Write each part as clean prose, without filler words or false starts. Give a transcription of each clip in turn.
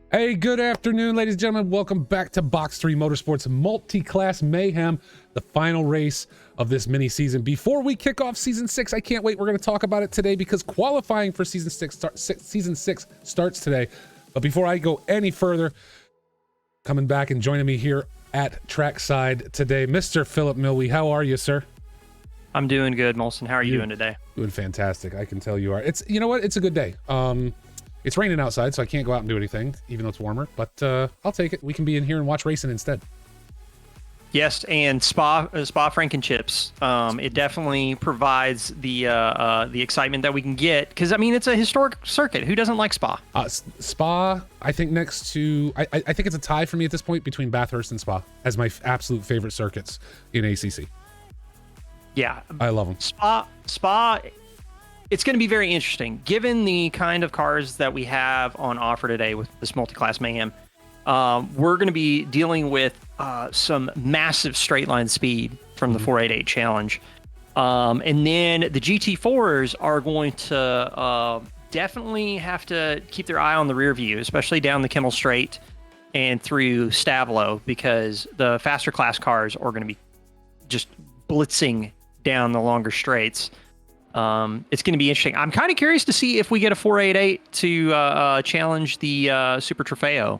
Hey, good afternoon, ladies and gentlemen. Welcome back to Box3 Motorsports Multi-Class Mayhem, the final race of this mini season. Before we kick off season 6, I can't wait. We're going to talk about it today because qualifying for season 6 starts today. But before I go any further, coming back and joining me here at trackside today, Mr. Philip Milwee. How are you, sir? I'm doing good, Molson. How are you doing today? Doing fantastic. I can tell you are. You know what? It's a good day. It's raining outside, so I can't go out and do anything, even though it's warmer. But I'll take it. We can be in here and watch racing instead. Yes, and Spa Francorchamps. It definitely provides the excitement that we can get because I mean it's a historic circuit. Who doesn't like Spa? Spa, I think next to I think it's a tie for me at this point between Bathurst and Spa as my absolute favorite circuits in ACC. Yeah, I love them. Spa. It's going to be very interesting, given the kind of cars that we have on offer today with this multi-class mayhem. We're going to be dealing with some massive straight line speed from the 488 challenge. And then the GT4s are going to definitely have to keep their eye on the rear view, especially down the Kimmel Straight and through Stavlo, because the faster class cars are going to be just blitzing down the longer straights. It's going to be interesting. I'm kind of curious to see if we get a 488 to challenge the Super Trofeo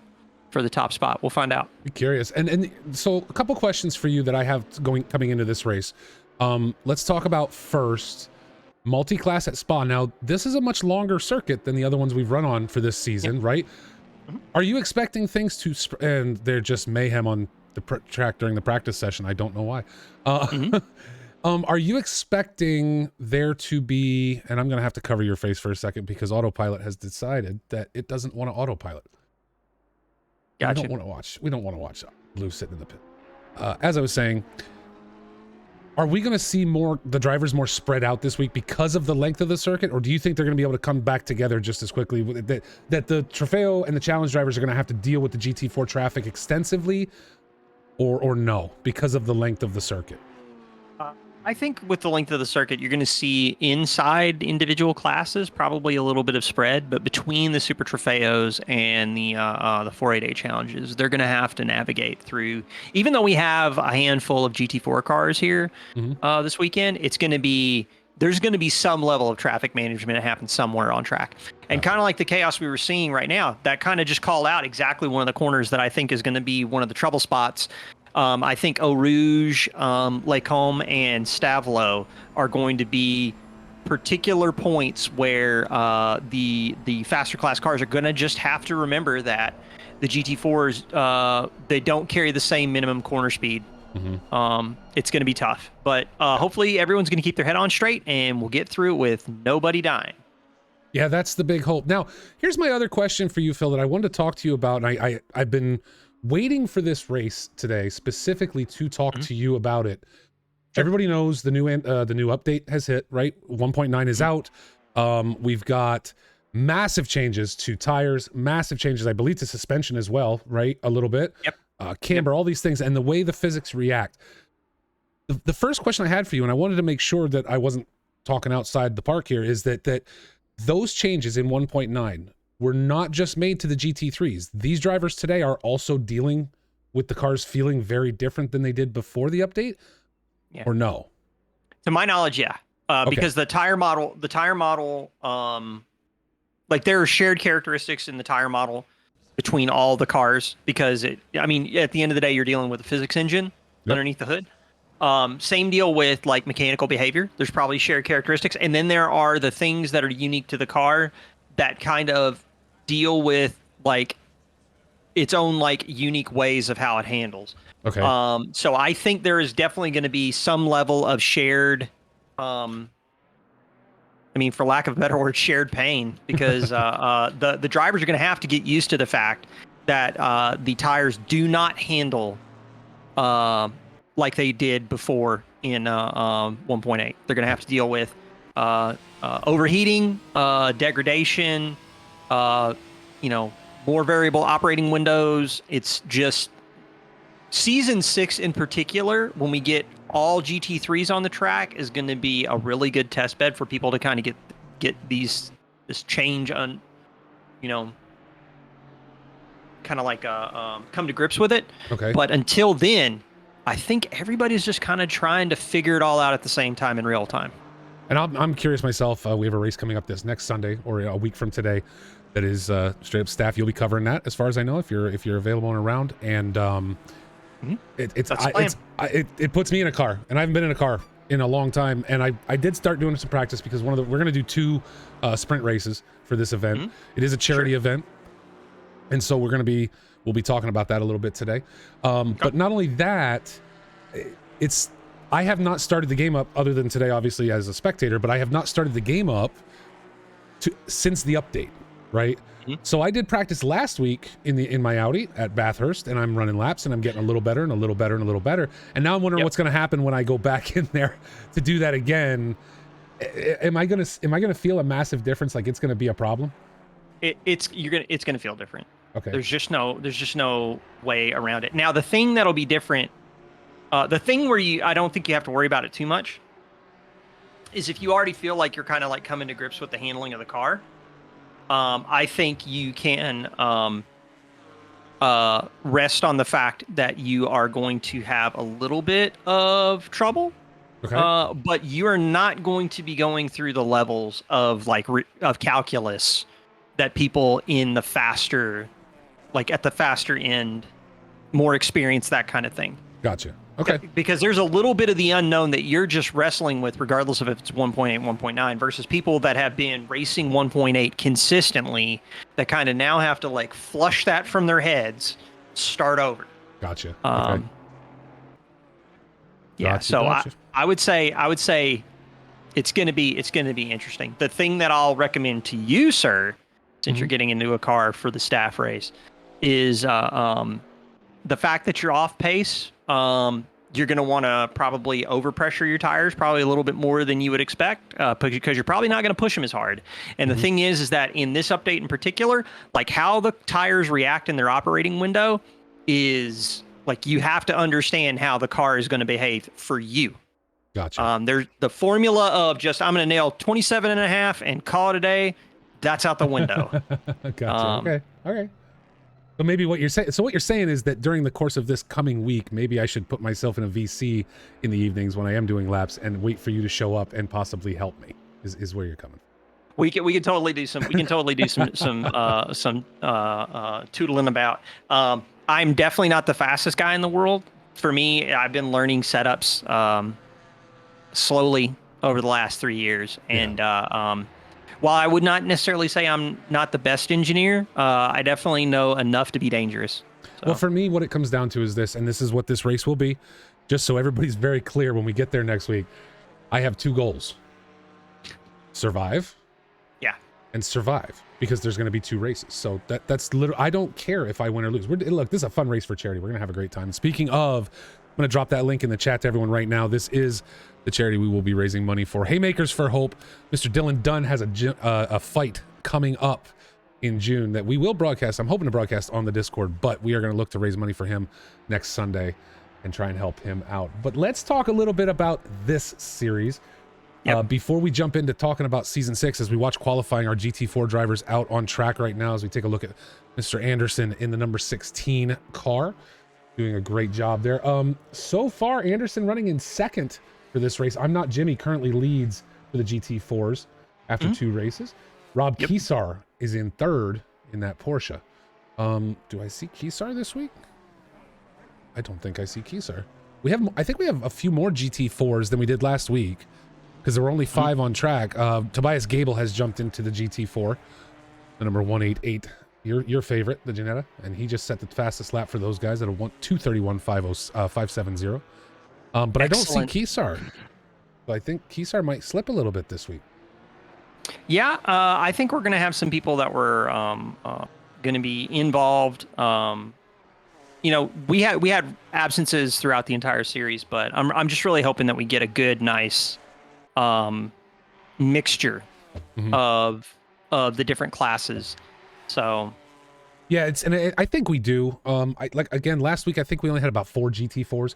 for the top spot. We'll find out. Be curious. And so a couple questions for you that I have coming into this race. Let's talk about first multi-class at Spa. Now, this is a much longer circuit than the other ones we've run on for this season, right? Mm-hmm. Are you expecting things to and they're just mayhem on the track during the practice session? I don't know why. Are you expecting there to be, and I'm going to have to cover your face for a second because Autopilot has decided that it doesn't want to autopilot. Gotcha. We don't want to watch Blue sitting in the pit. As I was saying, are we going to see the drivers more spread out this week because of the length of the circuit? Or do you think they're going to be able to come back together just as quickly that the Trofeo and the challenge drivers are going to have to deal with the GT4 traffic extensively or no, because of the length of the circuit? I think with the length of the circuit, you're going to see inside individual classes probably a little bit of spread, but between the Super Trofeos and the 488 challenges, they're going to have to navigate through. Even though we have a handful of GT4 cars here this weekend, there's going to be some level of traffic management that happens somewhere on track. And kind of like the chaos we were seeing right now, that kind of just called out exactly one of the corners that I think is going to be one of the trouble spots. I think Eau Rouge, Lacombe, and Stavlo are going to be particular points where the faster class cars are going to just have to remember that the GT4s, they don't carry the same minimum corner speed. It's going to be tough, but hopefully everyone's going to keep their head on straight and we'll get through it with nobody dying. Yeah, that's the big hope. Now, here's my other question for you, Phil, that I wanted to talk to you about. And I've been waiting for this race today specifically to talk to you about it. Sure. Everybody knows the new update has hit, right? 1.9 is out. We've got massive changes to tires, massive changes, I believe, to suspension as well, right? A little bit. Yep. Camber, all these things, and the way the physics react. The first question I had for you, and I wanted to make sure that I wasn't talking outside the park here, is that those changes in 1.9 were not just made to the GT3s. These drivers today are also dealing with the cars feeling very different than they did before the update, or no? To my knowledge, yeah. Because the tire model, like there are shared characteristics in the tire model between all the cars because at the end of the day, you're dealing with a physics engine underneath the hood. Same deal with like mechanical behavior. There's probably shared characteristics. And then there are the things that are unique to the car that kind of deal with like its own like unique ways of how it handles. Okay. So I think there is definitely going to be some level of shared, for lack of a better word, shared pain because the drivers are going to have to get used to the fact that the tires do not handle like they did before in 1.8. They're going to have to deal with overheating, degradation, more variable operating windows. It's just season 6 in particular, when we get all GT3s on the track, is going to be a really good test bed for people to kind of get this change on, kind of like come to grips with it. Okay. But until then, I think everybody's just kind of trying to figure it all out at the same time in real time. And I'm curious myself. We have a race coming up this next Sunday, or a week from today, that is straight up staff. You'll be covering that, as far as I know, if you're available and around. And it puts me in a car, and I haven't been in a car in a long time. And I did start doing some practice because we're going to do 2 sprint races for this event. It is a charity event, and so we'll be talking about that a little bit today. But not only that, I have not started the game up other than today, obviously, as a spectator, but I have not started the game up since the update, right? So I did practice last week in my Audi at Bathurst, and I'm running laps, and I'm getting a little better and a little better and a little better. And now I'm wondering what's going to happen when I go back in there to do that again. Am I gonna feel a massive difference? Like it's going to be a problem? It's gonna feel different. Okay. There's just no way around it. Now the thing that'll be different. The thing where I don't think you have to worry about it too much is if you already feel like you're kind of like coming to grips with the handling of the car. I think you can rest on the fact that you are going to have a little bit of trouble. Okay. But you are not going to be going through the levels of of calculus that people in the faster, like at the faster end, more experience, that kind of thing. Gotcha. Okay. Because there's a little bit of the unknown that you're just wrestling with, regardless of if it's 1.8, 1.9, versus people that have been racing 1.8 consistently that kind of now have to like flush that from their heads, start over. Gotcha. Okay. Yeah. Gotcha, So gotcha. I would say it's gonna be interesting. The thing that I'll recommend to you, sir, since you're getting into a car for the staff race, is the fact that you're off pace. You're going to want to probably overpressure your tires probably a little bit more than you would expect, because you're probably not going to push them as hard. And the thing is that in this update in particular, like how the tires react in their operating window is like, you have to understand how the car is going to behave for you. Gotcha. There's the formula of just, I'm going to nail 27.5 and call it a day. That's out the window. Gotcha. Okay. Okay. So maybe what you're saying is that during the course of this coming week, maybe I should put myself in a VC in the evenings when I am doing laps and wait for you to show up and possibly help me. Is where you're coming. We can totally do some tootling about. I'm definitely not the fastest guy in the world. For me, I've been learning setups slowly over the last 3 years, and while I would not necessarily say I'm not the best engineer, I definitely know enough to be dangerous. So. Well, for me, what it comes down to is this, and this is what this race will be, just so everybody's very clear when we get there next week. I have 2 goals. Survive. Yeah. And survive, because there's going to be 2 races. So that's literally, I don't care if I win or lose. Look, this is a fun race for charity. We're going to have a great time. Speaking of, I'm going to drop that link in the chat to everyone right now. This is the charity we will be raising money for. Haymakers for Hope. Mr. Dylan Dunn has a fight coming up in June that we will broadcast. I'm hoping to broadcast on the Discord, but we are going to look to raise money for him next Sunday and try and help him out. But let's talk a little bit about this series. Before we jump into talking about season 6, as we watch qualifying our GT4 drivers out on track right now, as we take a look at Mr. Anderson in the number 16 car, doing a great job there. So far, Anderson running in second for this race. I'm Not Jimmy currently leads for the GT4s after 2 races. Rob Kesar is in third in that Porsche. Do I see Kesar this week? I don't think I see Kesar. I think we have a few more GT4s than we did last week, because there were only 5 on track. Tobias Gable has jumped into the GT4, the number 188. Your favorite, the Janetta, and he just set the fastest lap for those guys at a 2:31.570. But I don't see Kesar. So I think Kesar might slip a little bit this week. Yeah, I think we're going to have some people that were going to be involved. You know, we had absences throughout the entire series, but I'm just really hoping that we get a good, nice mixture of the different classes. So yeah, I think we do. Again, last week I think we only had about 4 GT4s.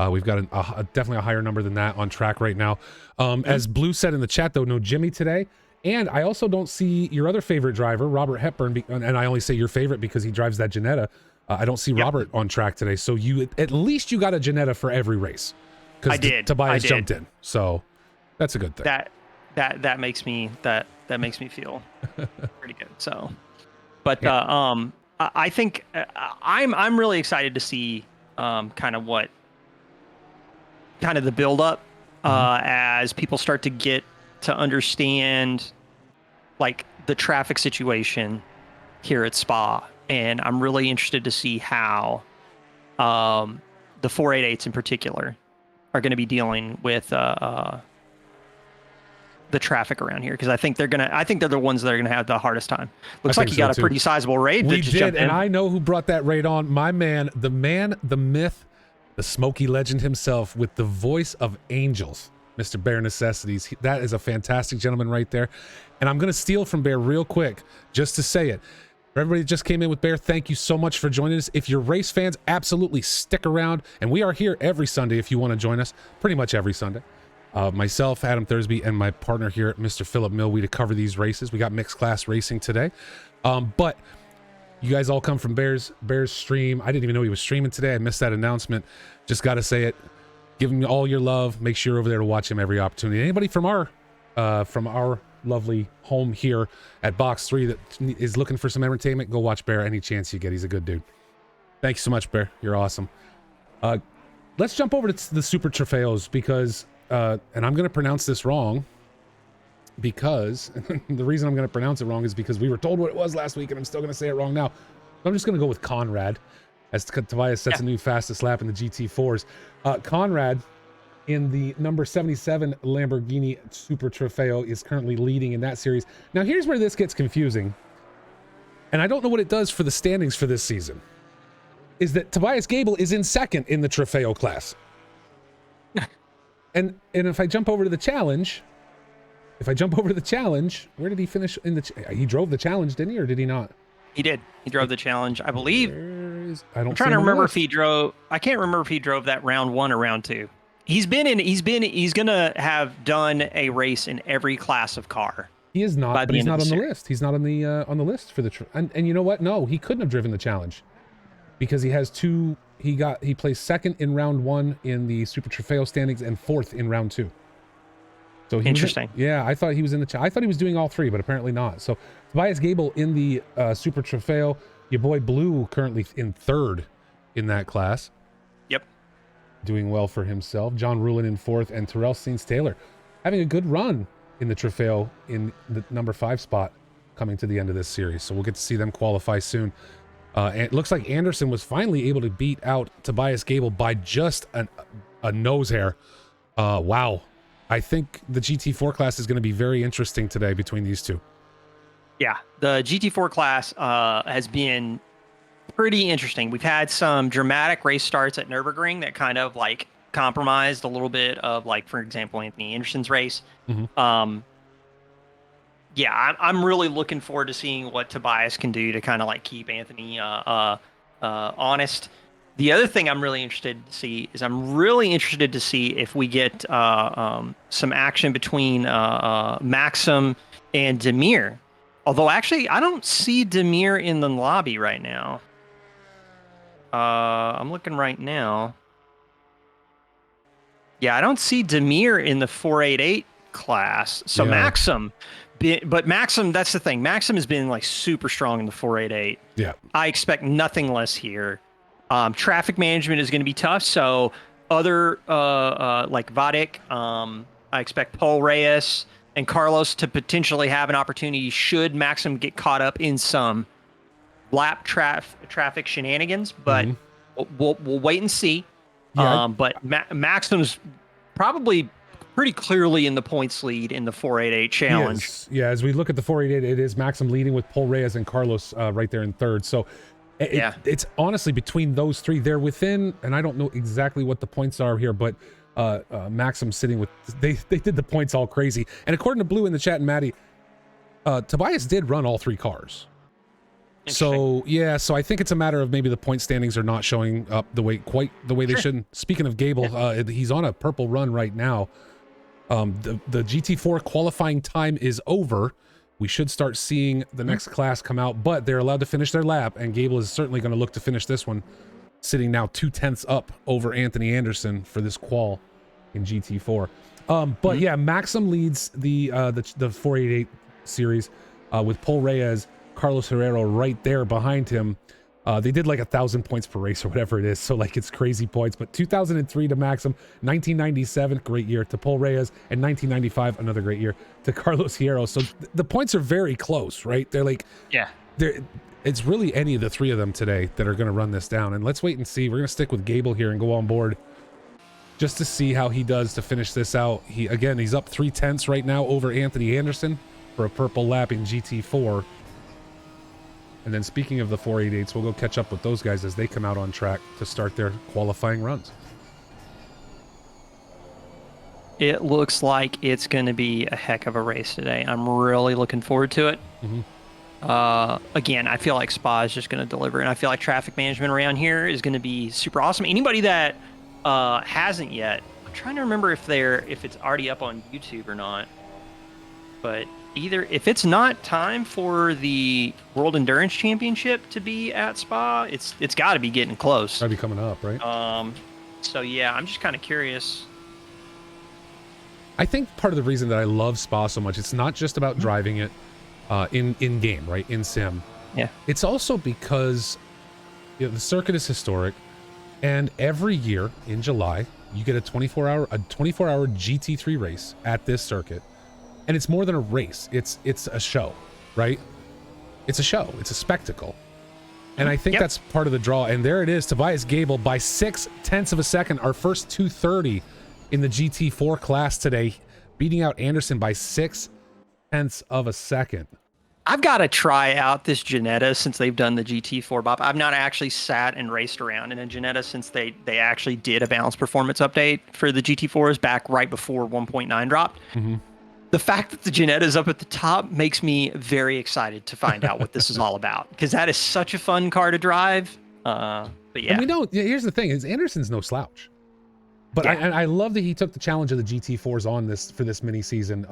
We've got definitely a higher number than that on track right now. As Blue said in the chat, though, no Jimmy today. And I also don't see your other favorite driver, Robert Hepburn, and I only say your favorite because he drives that Jannetta. I don't see Robert on track today. So at least you got a Jannetta for every race. I did. Tobias jumped in. So that's a good thing. That makes me feel pretty good. So, but I think I'm really excited to see kind of the build up as people start to get to understand like the traffic situation here at Spa, and I'm really interested to see how the 488s in particular are going to be dealing with the traffic around here, because I think they're the ones that are gonna have the hardest time. Looks like you got a pretty sizable raid. We did, and I know who brought that raid on. My man, the myth, the Smoky legend himself, with the voice of angels, Mr. Bear Necessities. That is a fantastic gentleman right there. And I'm gonna steal from Bear real quick, just to say it. For everybody that just came in with Bear, thank you so much for joining us. If you're race fans, absolutely stick around. And we are here every Sunday if you want to join us, pretty much every Sunday. Myself, Adam Thursby, and my partner here, Mr. Philip Milwee, to cover these races. We got mixed class racing today. But you guys all come from Bear's stream. I didn't even know he was streaming today. I missed that announcement. Just got to say it. Give him all your love. Make sure you're over there to watch him every opportunity. Anybody from our lovely home here at Box 3 that is looking for some entertainment, go watch Bear any chance you get. He's a good dude. Thank you so much, Bear. You're awesome. Let's jump over to the Super Trofeos, because and I'm going to pronounce this wrong, because the reason I'm going to pronounce it wrong is because we were told what it was last week, and I'm still going to say it wrong now. I'm just going to go with Conrad, as Tobias sets a new fastest lap in the GT4s. Conrad, in the number 77 Lamborghini Super Trofeo, is currently leading in that series. Now, here's where this gets confusing, and I don't know what it does for the standings for this season, is that Tobias Gable is in second in the Trofeo class. And if I jump over to the challenge, where did he finish in he drove the challenge, didn't he, or did he not? He did. He drove the challenge, I believe. I'm trying to remember if he drove. I can't remember if he drove that round 1 or round 2. He's gonna have done a race in every class of car. He is not, but he's not on the list. He's not on the list for the and you know what? No, he couldn't have driven the challenge, because he has two. He placed second in round 1 in the Super Trofeo standings and 4th in round 2. So interesting. I thought he was in the. I thought he was doing all 3, but apparently not. So Tobias Gable in the Super Trofeo. Your boy Blue currently in 3rd in that class. Yep. Doing well for himself. John Rulin in 4th, and Terrell Steens Taylor having a good run in the Trofeo in the number 5 spot, coming to the end of this series. So we'll get to see them qualify soon. And it looks like Anderson was finally able to beat out Tobias Gable by just a nose hair. Wow. I think the GT4 class is going to be very interesting today between these two. Yeah, the GT4 class has been pretty interesting. We've had some dramatic race starts at Nürburgring that kind of like compromised a little bit of, like, for example, Anthony Anderson's race. Mm-hmm. Yeah, I'm really looking forward to seeing what Tobias can do to kind of like keep Anthony honest. The other thing I'm really interested to see is if we get some action between Maxim and Demir. Although, actually, I don't see Demir in the lobby right now. I'm looking right now. Yeah, I don't see Demir in the 488 class. So yeah. Maxim, that's the thing. Maxim has been like super strong in the 488. Yeah. I expect nothing less here. Traffic management is going to be tough. So other like Vadik, I expect Paul Reyes and Carlos to potentially have an opportunity should Maxim get caught up in some lap traffic shenanigans. But we'll wait and see. Yeah. But Maxim's probably pretty clearly in the points lead in the 488 challenge. Yes. Yeah, as we look at the 488, it is Maxim leading with Paul Reyes and Carlos right there in 3rd. So it's honestly between those 3. They're within, and I don't know exactly what the points are here, but Maxim sitting with, they did the points all crazy. And according to Blue in the chat and Maddie, Tobias did run all 3 cars. So yeah, so I think it's a matter of maybe the point standings are not showing up quite the way they should. Speaking of Gable, he's on a purple run right now. The GT4 qualifying time is over. We should start seeing the next class come out, but they're allowed to finish their lap, and Gable is certainly going to look to finish this one, sitting now 2/10 up over Anthony Anderson for this qual in GT4. But yeah, Maxim leads the 488 series with Paul Reyes, Carlos Herrero right there behind him. They did like 1,000 points per race or whatever it is, so like it's crazy points. But 2003 to Maxim, 1997, great year to Paul Reyes, and 1995, another great year to Carlos Hierro. So the points are very close, right? They're like, yeah, it's really any of the three of them today that are going to run this down. And let's wait and see. We're going to stick with Gable here and go on board just to see how he does to finish this out. He's up 3/10 right now over Anthony Anderson for a purple lap in GT4. And then speaking of the 488s, we'll go catch up with those guys as they come out on track to start their qualifying runs. It looks like it's going to be a heck of a race today. I'm really looking forward to it. Again, I feel like Spa is just going to deliver, and I feel like traffic management around here is going to be super awesome. Anybody that hasn't yet, I'm trying to remember if it's already up on YouTube or not, but if it's not time for the World Endurance Championship to be at Spa, it's got to be getting close. Gotta be coming up, right? So yeah, I'm just kind of curious. I think part of the reason that I love Spa so much, it's not just about driving it in game, right? In sim. Yeah. It's also because the circuit is historic, and every year in July you get a 24-hour GT3 race at this circuit. And it's more than a race. It's a show, right? It's a show. It's a spectacle. And I think that's part of the draw. And there it is, Tobias Gable by 0.6 of a second, our first 230 in the GT4 class today, beating out Anderson by 0.6 of a second. I've got to try out this Ginetta since they've done the GT4 Bob. I've not actually sat and raced around in a Ginetta since they actually did a balance performance update for the GT4s back right before 1.9 dropped. The fact that the Ginetta is up at the top makes me very excited to find out what this is all about, because that is such a fun car to drive. But yeah. And we know, here's the thing, is Anderson's no slouch. But I love that he took the challenge of the GT4s on this for this mini season.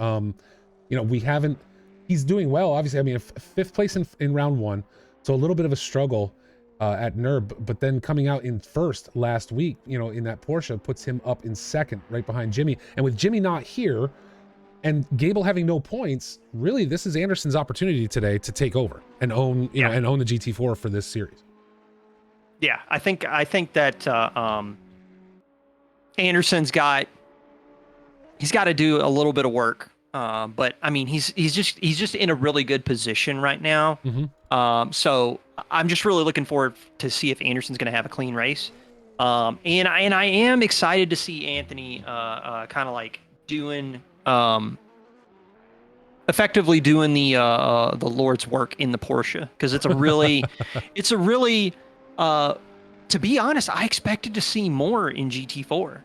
He's doing well, obviously. I mean, fifth place in round one, so a little bit of a struggle at NERB, but then coming out in first last week, in that Porsche, puts him up in second, right behind Jimmy. And with Jimmy not here, and Gable having no points, really, this is Anderson's opportunity today to take over and own, and own the GT4 for this series. Yeah, I think that Anderson's got to do a little bit of work, but I mean, he's just in a really good position right now. So I'm just really looking forward to see if Anderson's going to have a clean race, and I am excited to see Anthony kind of like doing. Effectively doing the Lord's work in the Porsche, because it's a really to be honest, I expected to see more in GT4.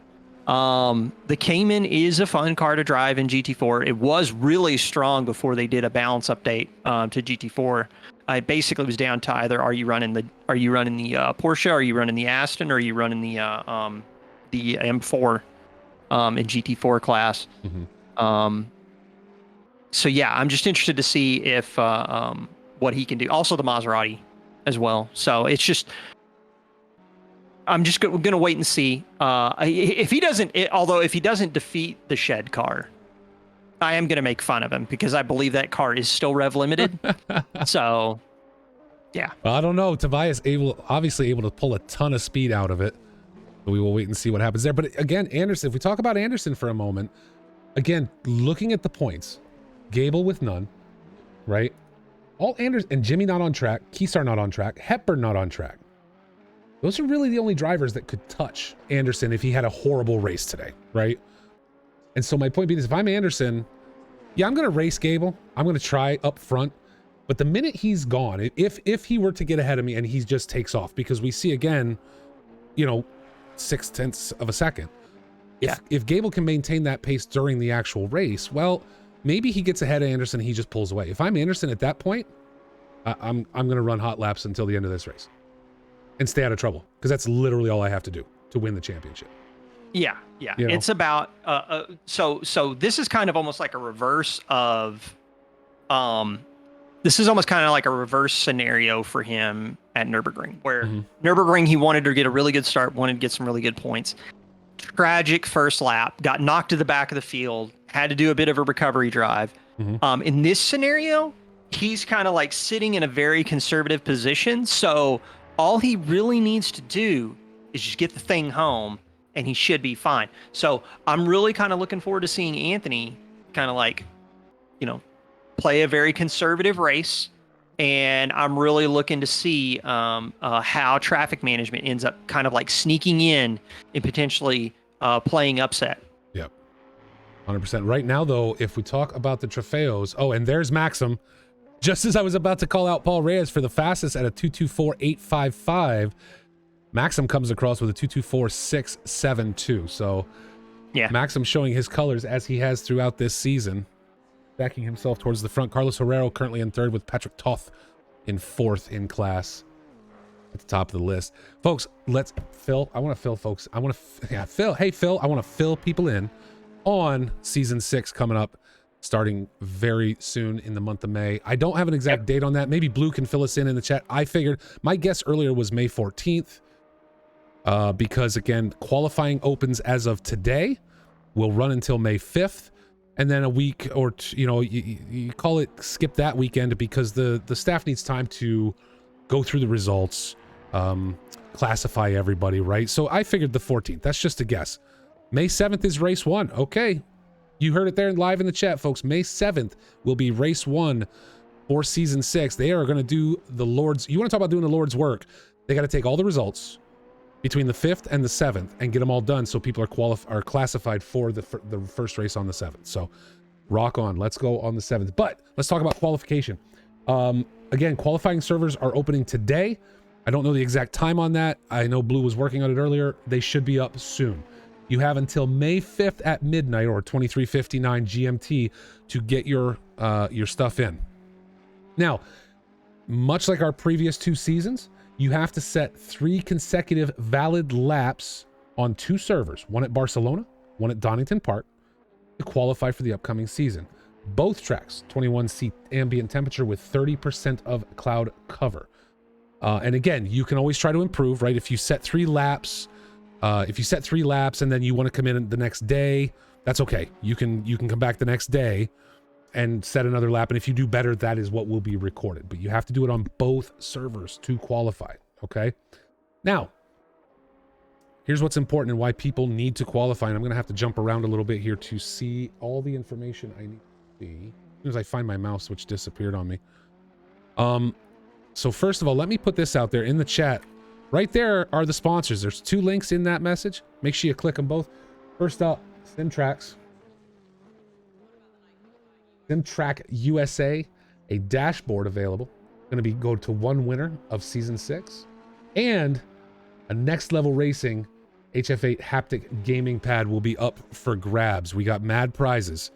The Cayman is a fun car to drive in GT4. It was really strong before they did a balance update to GT4. I basically was down to either are you running the Porsche, are you running the Aston, or are you running the M4 in GT4 class. So yeah, I'm just interested to see if what he can do. Also the Maserati as well. So it's just, I'm just going to wait and see. If he doesn't defeat the shed car, I am going to make fun of him, because I believe that car is still rev limited. So yeah. Well, I don't know. Tobias obviously able to pull a ton of speed out of it. We will wait and see what happens there. But again, Anderson, if we talk about Anderson for a moment, again, looking at the points, Gable with none, right? All Anderson and Jimmy not on track, Keystar not on track, Hepburn not on track. Those are really the only drivers that could touch Anderson if he had a horrible race today, right? And so my point being is, if I'm Anderson, yeah, I'm going to race Gable. I'm going to try up front. But the minute he's gone, if he were to get ahead of me and he just takes off, because we see again, 0.6 of a second. If Gable can maintain that pace during the actual race, well, maybe he gets ahead of Anderson and he just pulls away. If I'm Anderson at that point, I'm going to run hot laps until the end of this race and stay out of trouble, because that's literally all I have to do to win the championship. Yeah. You know? It's about so this is kind of almost like a reverse of this is almost kind of like a reverse scenario for him at Nürburgring, where Nürburgring he wanted to get a really good start, wanted to get some really good points. Tragic first lap, got knocked to the back of the field, had to do a bit of a recovery drive. In this scenario, he's kind of like sitting in a very conservative position. So all he really needs to do is just get the thing home and he should be fine. So I'm really kind of looking forward to seeing Anthony kind of like, play a very conservative race. And I'm really looking to see how traffic management ends up kind of like sneaking in and potentially playing upset. Yep. 100%. Right now, though, if we talk about the Trofeos, and there's Maxim. Just as I was about to call out Paul Reyes for the fastest at a 2:24.855, Maxim comes across with a 2:24.672. So, yeah, Maxim showing his colors as he has throughout this season, backing himself towards the front. Carlos Herrero currently in third with Patrick Toth in fourth in class at the top of the list. Folks, Phil. I want to fill folks. Phil. Hey, Phil, I want to fill people in on season 6 coming up, starting very soon in the month of May. I don't have an exact date on that. Maybe Blue can fill us in the chat. I figured my guess earlier was May 14th because, again, qualifying opens as of today, will run until May 5th, and then a week or two, you call it skip that weekend because the staff needs time to go through the results, classify everybody, right? So I figured the 14th. That's just a guess. May 7th is race 1. Okay. You heard it there live in the chat, folks. May 7th will be race 1 for season 6. They are going to do the Lord's... You want to talk about doing the Lord's work? They got to take all the results between the 5th and the 7th and get them all done so people are classified for the first race on the 7th. So rock on. Let's go on the 7th. But let's talk about qualification. Again, qualifying servers are opening today. I don't know the exact time on that. I know Blue was working on it earlier. They should be up soon. You have until May 5th at midnight or 23:59 GMT to get your stuff in. Now, much like our previous 2 seasons, you have to set 3 consecutive valid laps on 2 servers, one at Barcelona, one at Donington Park, to qualify for the upcoming season. Both tracks, 21C ambient temperature with 30% of cloud cover. And again, you can always try to improve, right? If you set 3 laps, and then you want to come in the next day, that's okay. You can come back the next day and set another lap. And if you do better, that is what will be recorded. But you have to do it on both servers to qualify. Okay. Now, here's what's important and why people need to qualify. And I'm going to have to jump around a little bit here to see all the information I need to see. As soon as I find my mouse, which disappeared on me. So first of all, let me put this out there in the chat. Right there are the sponsors. There's 2 links in that message. Make sure you click them both. First up, SimTrack USA, a dashboard available. Going to go to 1 winner of season 6, and a Next Level Racing HF8 haptic gaming pad will be up for grabs. We got mad prizes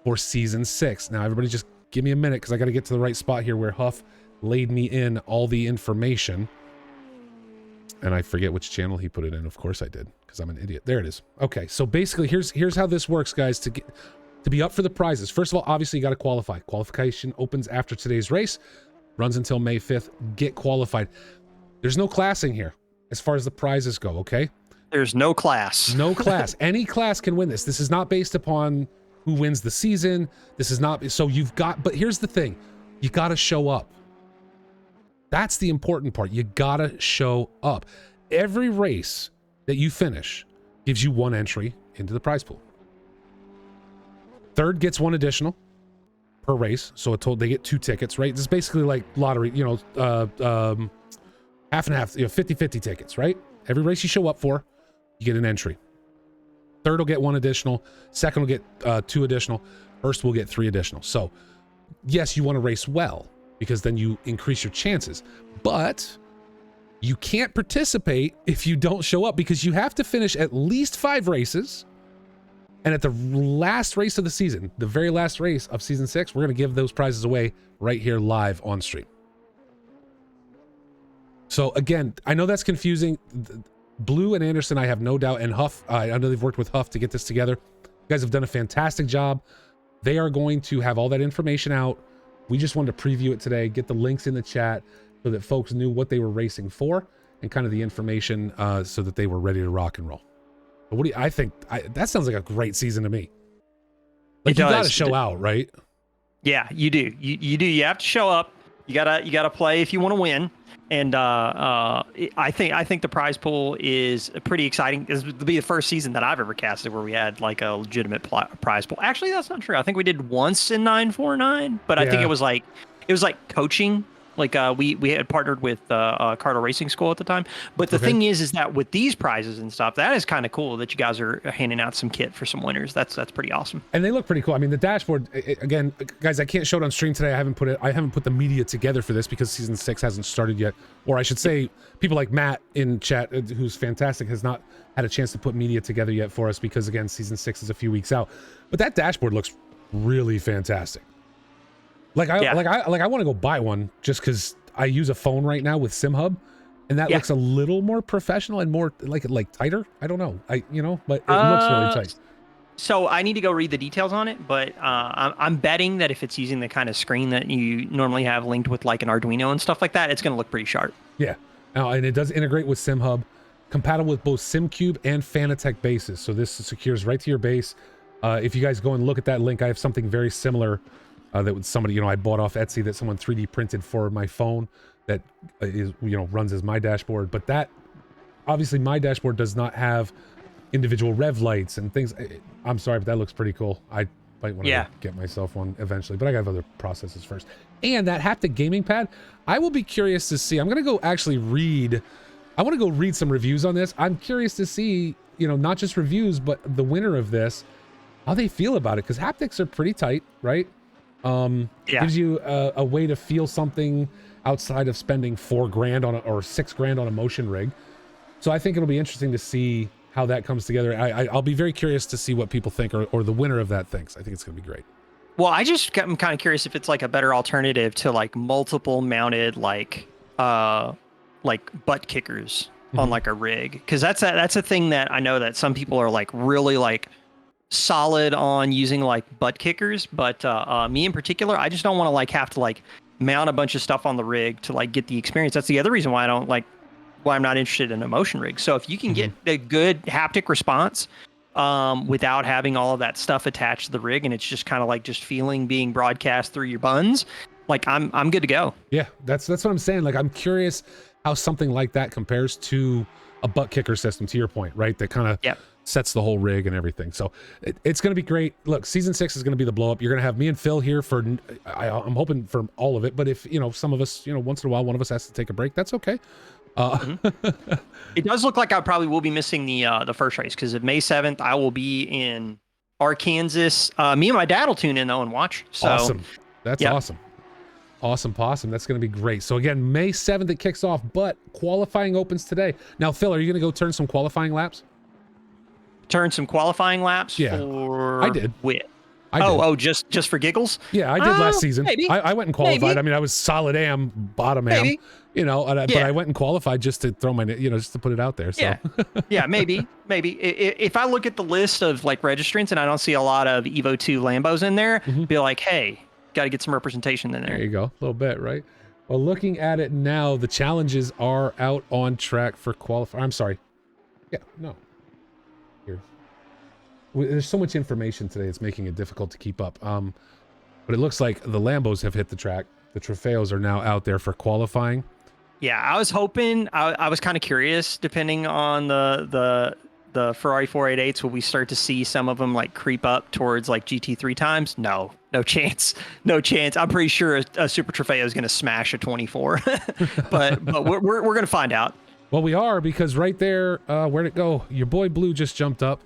for season 6. Now, everybody, just give me a minute because I got to get to the right spot here where Huff laid me in all the information. And I forget which channel he put it in. Of course I did, because I'm an idiot. There it is. Okay, so basically here's how this works, guys. To be up for the prizes, first of all, obviously you got to qualify. Qualification opens after today's race, runs until May 5th. Get qualified. There's no classing here as far as the prizes go, okay? There's no class. No class. Any class can win this. This is not based upon who wins the season. This is not... So but here's the thing. You got to show up. That's the important part. You gotta show up. Every race that you finish gives you 1 entry into the prize pool. Third gets 1 additional per race. So they get 2 tickets, right? This is basically like lottery, half and half, 50-50 tickets, right? Every race you show up for, you get an entry. Third will get 1 additional. Second will get 2 additional. First will get 3 additional. So yes, you want to race well, because then you increase your chances. But you can't participate if you don't show up, because you have to finish at least 5 races. And at the last race of the season, the very last race of season 6, we're going to give those prizes away right here live on stream. So again, I know that's confusing. Blue and Anderson, I have no doubt, and Huff, I know they've worked with Huff to get this together. You guys have done a fantastic job. They are going to have all that information out. We just wanted to preview it today, get the links in the chat so that folks knew what they were racing for and kind of the information so that they were ready to rock and roll. But what do you, I think that sounds like a great season to me. Like, you got to show out, right? Yeah, you do. You do. You have to show up. You gotta play if you want to win. And I think the prize pool is pretty exciting. This will be the first season that I've ever casted where we had like a legitimate prize pool. Actually, that's not true. I think we did once in 949, but I think it was like coaching. Like we had partnered with Carter Racing School at the time. But the thing is that with these prizes and stuff, that is kind of cool that you guys are handing out some kit for some winners. That's pretty awesome. And they look pretty cool. I mean, the dashboard, again, guys, I can't show it on stream today. I haven't put the media together for this because season 6 hasn't started yet. Or I should say, people like Matt in chat, who's fantastic, has not had a chance to put media together yet for us because, again, season 6 is a few weeks out. But that dashboard looks really fantastic. Like I want to go buy one just because I use a phone right now with SimHub, and that looks a little more professional and more like tighter. I don't know, but it looks really tight. So I need to go read the details on it, but I'm betting that if it's using the kind of screen that you normally have linked with like an Arduino and stuff like that, it's going to look pretty sharp. Yeah, and it does integrate with SimHub, compatible with both SimCube and Fanatec bases. So this secures right to your base. If you guys go and look at that link, I have something very similar. That was somebody, I bought off Etsy that someone 3D printed for my phone that is, runs as my dashboard. But that, obviously my dashboard does not have individual rev lights and things. I'm sorry, but that looks pretty cool. I might want to get myself one eventually, but I got other processes first. And that haptic gaming pad, I will be curious to see. I'm going to go actually I want to go read some reviews on this. I'm curious to see, not just reviews, but the winner of this, how they feel about it. Because haptics are pretty tight, right? Gives you a way to feel something outside of spending $4,000 on or $6,000 on a motion rig. So I think it'll be interesting to see how that comes together. I'll be very curious to see what people think or the winner of that thinks. I think it's going to be great. Well, I'm kind of curious if it's like a better alternative to like multiple mounted like butt kickers on like a rig, because that's a thing that I know that some people are like really like solid on using like butt kickers, but me in particular, I just don't want to like have to like mount a bunch of stuff on the rig to like get the experience. That's the other reason why I'm not interested in a motion rig. So if you can get a good haptic response without having all of that stuff attached to the rig, and it's just kind of like just feeling being broadcast through your buns, like I'm good to go. Yeah, that's what I'm saying. Like, I'm curious how something like that compares to a butt kicker system, to your point, right? That kind of sets the whole rig and everything. So it's going to be great. Look, season 6 is going to be the blow up. You're going to have me and Phil here for, I'm hoping for all of it. But if, some of us, once in a while, one of us has to take a break, that's okay. It does look like I probably will be missing the first race, because of May 7th, I will be in Arkansas. Me and my dad will tune in though and watch. So awesome. That's awesome. Awesome possum. That's going to be great. So again, May 7th it kicks off, but qualifying opens today. Now, Phil, are you going to go turn some qualifying laps? Turn some qualifying laps? Yeah, for I did. Just for giggles? Yeah, I did last season. Maybe. I went and qualified. Maybe. I mean, I was solid am, bottom am, but I went and qualified just to throw my, just to put it out there. So. Yeah, maybe. If I look at the list of like registrants and I don't see a lot of Evo 2 Lambos in there, be like, hey, got to get some representation in there. There you go. A little bit, right? Well, looking at it now, the challenges are out on track for qualifying. I'm sorry. Yeah, no. Here. There's so much information today, it's making it difficult to keep up. But it looks like the Lambos have hit the track. The Trofeos are now out there for qualifying. Yeah, I was hoping, I was kind of curious, depending on the Ferrari 488s, will we start to see some of them like creep up towards like GT3 times? No chance. I'm pretty sure a Super Trofeo is going to smash a 24, but we're going to find out. Well, we are, because right there, where'd it go? Your boy Blue just jumped up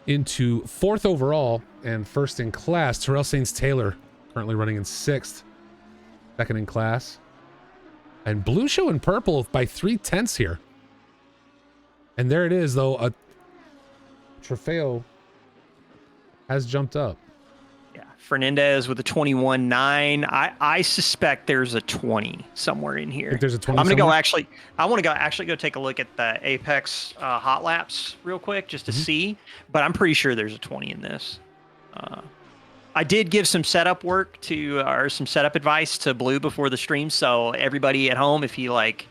into 4th overall and 1st in class. Terrell Sainz Taylor currently running in 6th, 2nd in class. And Blue showing purple by 0.3 here. And there it is, though. A Trofeo has jumped up. Yeah, Fernandez with a 21.9. I suspect there's a 20 somewhere in here. Think there's a 20 I'm gonna somewhere? go actually. I want to go take a look at the Apex hot laps real quick just to see. But I'm pretty sure there's a 20 in this. I did give some setup work to or some setup advice to Blue before the stream, so everybody at home, if he like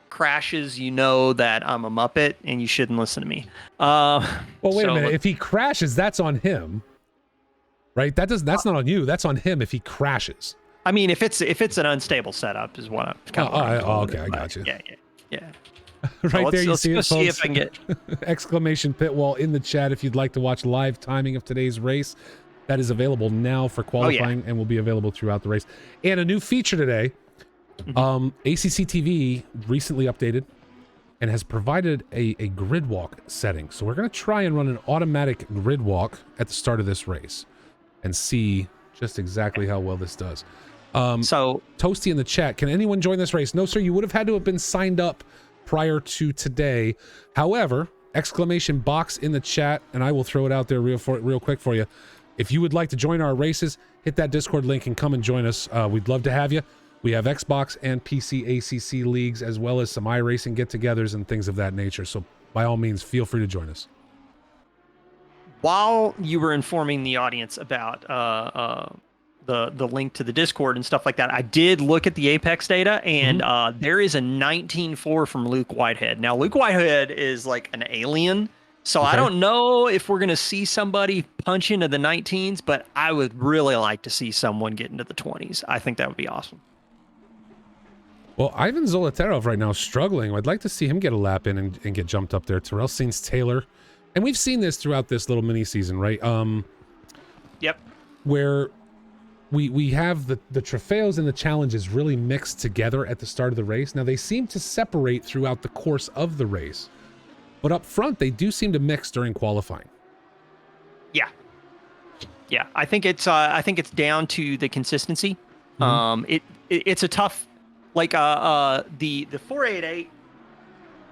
crashes, you know that I'm a Muppet and you shouldn't listen to me. Well, wait a minute. If he crashes, that's on him, right? That's not on you. That's on him if he crashes. I mean, if it's an unstable setup, is what I'm kind of. Okay, I got you. Yeah. Right So there, you let's see go it, see folks. if I can get. Exclamation Pitwall in the chat if you'd like to watch live timing of today's race. That is available now for qualifying and will be available throughout the race. And a new feature today. ACC TV recently updated and has provided a grid walk setting. So we're going to try and run an automatic grid walk at the start of this race and see just exactly how well this does. So Toasty in the chat, can anyone join this race? No, sir, you would have had to have been signed up prior to today. However, exclamation box in the chat, and I will throw it out there real quick for you. If you would like to join our races, hit that Discord link and come and join us. We'd love to have you. We have Xbox and PC ACC leagues, as well as some iRacing get-togethers and things of that nature. So by all means, feel free to join us. while you were informing the audience about the link to the Discord and stuff like that, I did look at the Apex data, and there is a 19.4 from Luke Whitehead. Now, Luke Whitehead is like an alien, so I don't know if we're going to see somebody punch into the 19s, but I would really like to see someone get into the 20s. I think that would be awesome. Well, Ivan Zolotarov right now is struggling. I'd like to see him get a lap in and get jumped up there. Terrell Saints Taylor. And we've seen this throughout this little mini season, right? Yep. Where we have the trofeos and the challenges really mixed together at the start of the race. Now, they seem to separate throughout the course of the race. But up front, they do seem to mix during qualifying. Yeah. Yeah. I think it's down to the consistency. It's a tough, like the 488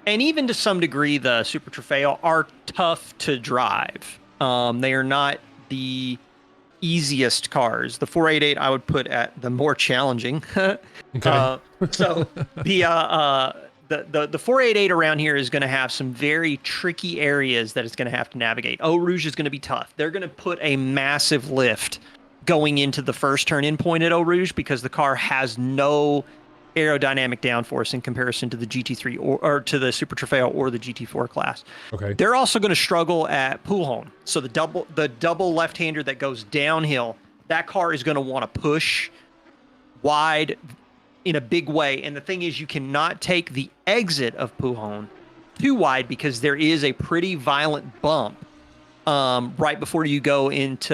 and even to some degree the Super Trofeo are tough to drive. They are not the easiest cars. The 488 I would put at the more challenging. Okay. So the 488 around here is going to have some very tricky areas that it's going to have to navigate. Eau Rouge is going to be tough. They're going to put a massive lift going into the first turn-in point at Eau Rouge because the car has no aerodynamic downforce in comparison to the GT3 or to the Super Trofeo or the GT4 class. Okay. They're also going to struggle at Poulhon. So the double left-hander that goes downhill, that car is going to want to push wide in a big way. And the thing is, you cannot take the exit of Poulhon too wide because there is a pretty violent bump right before you go into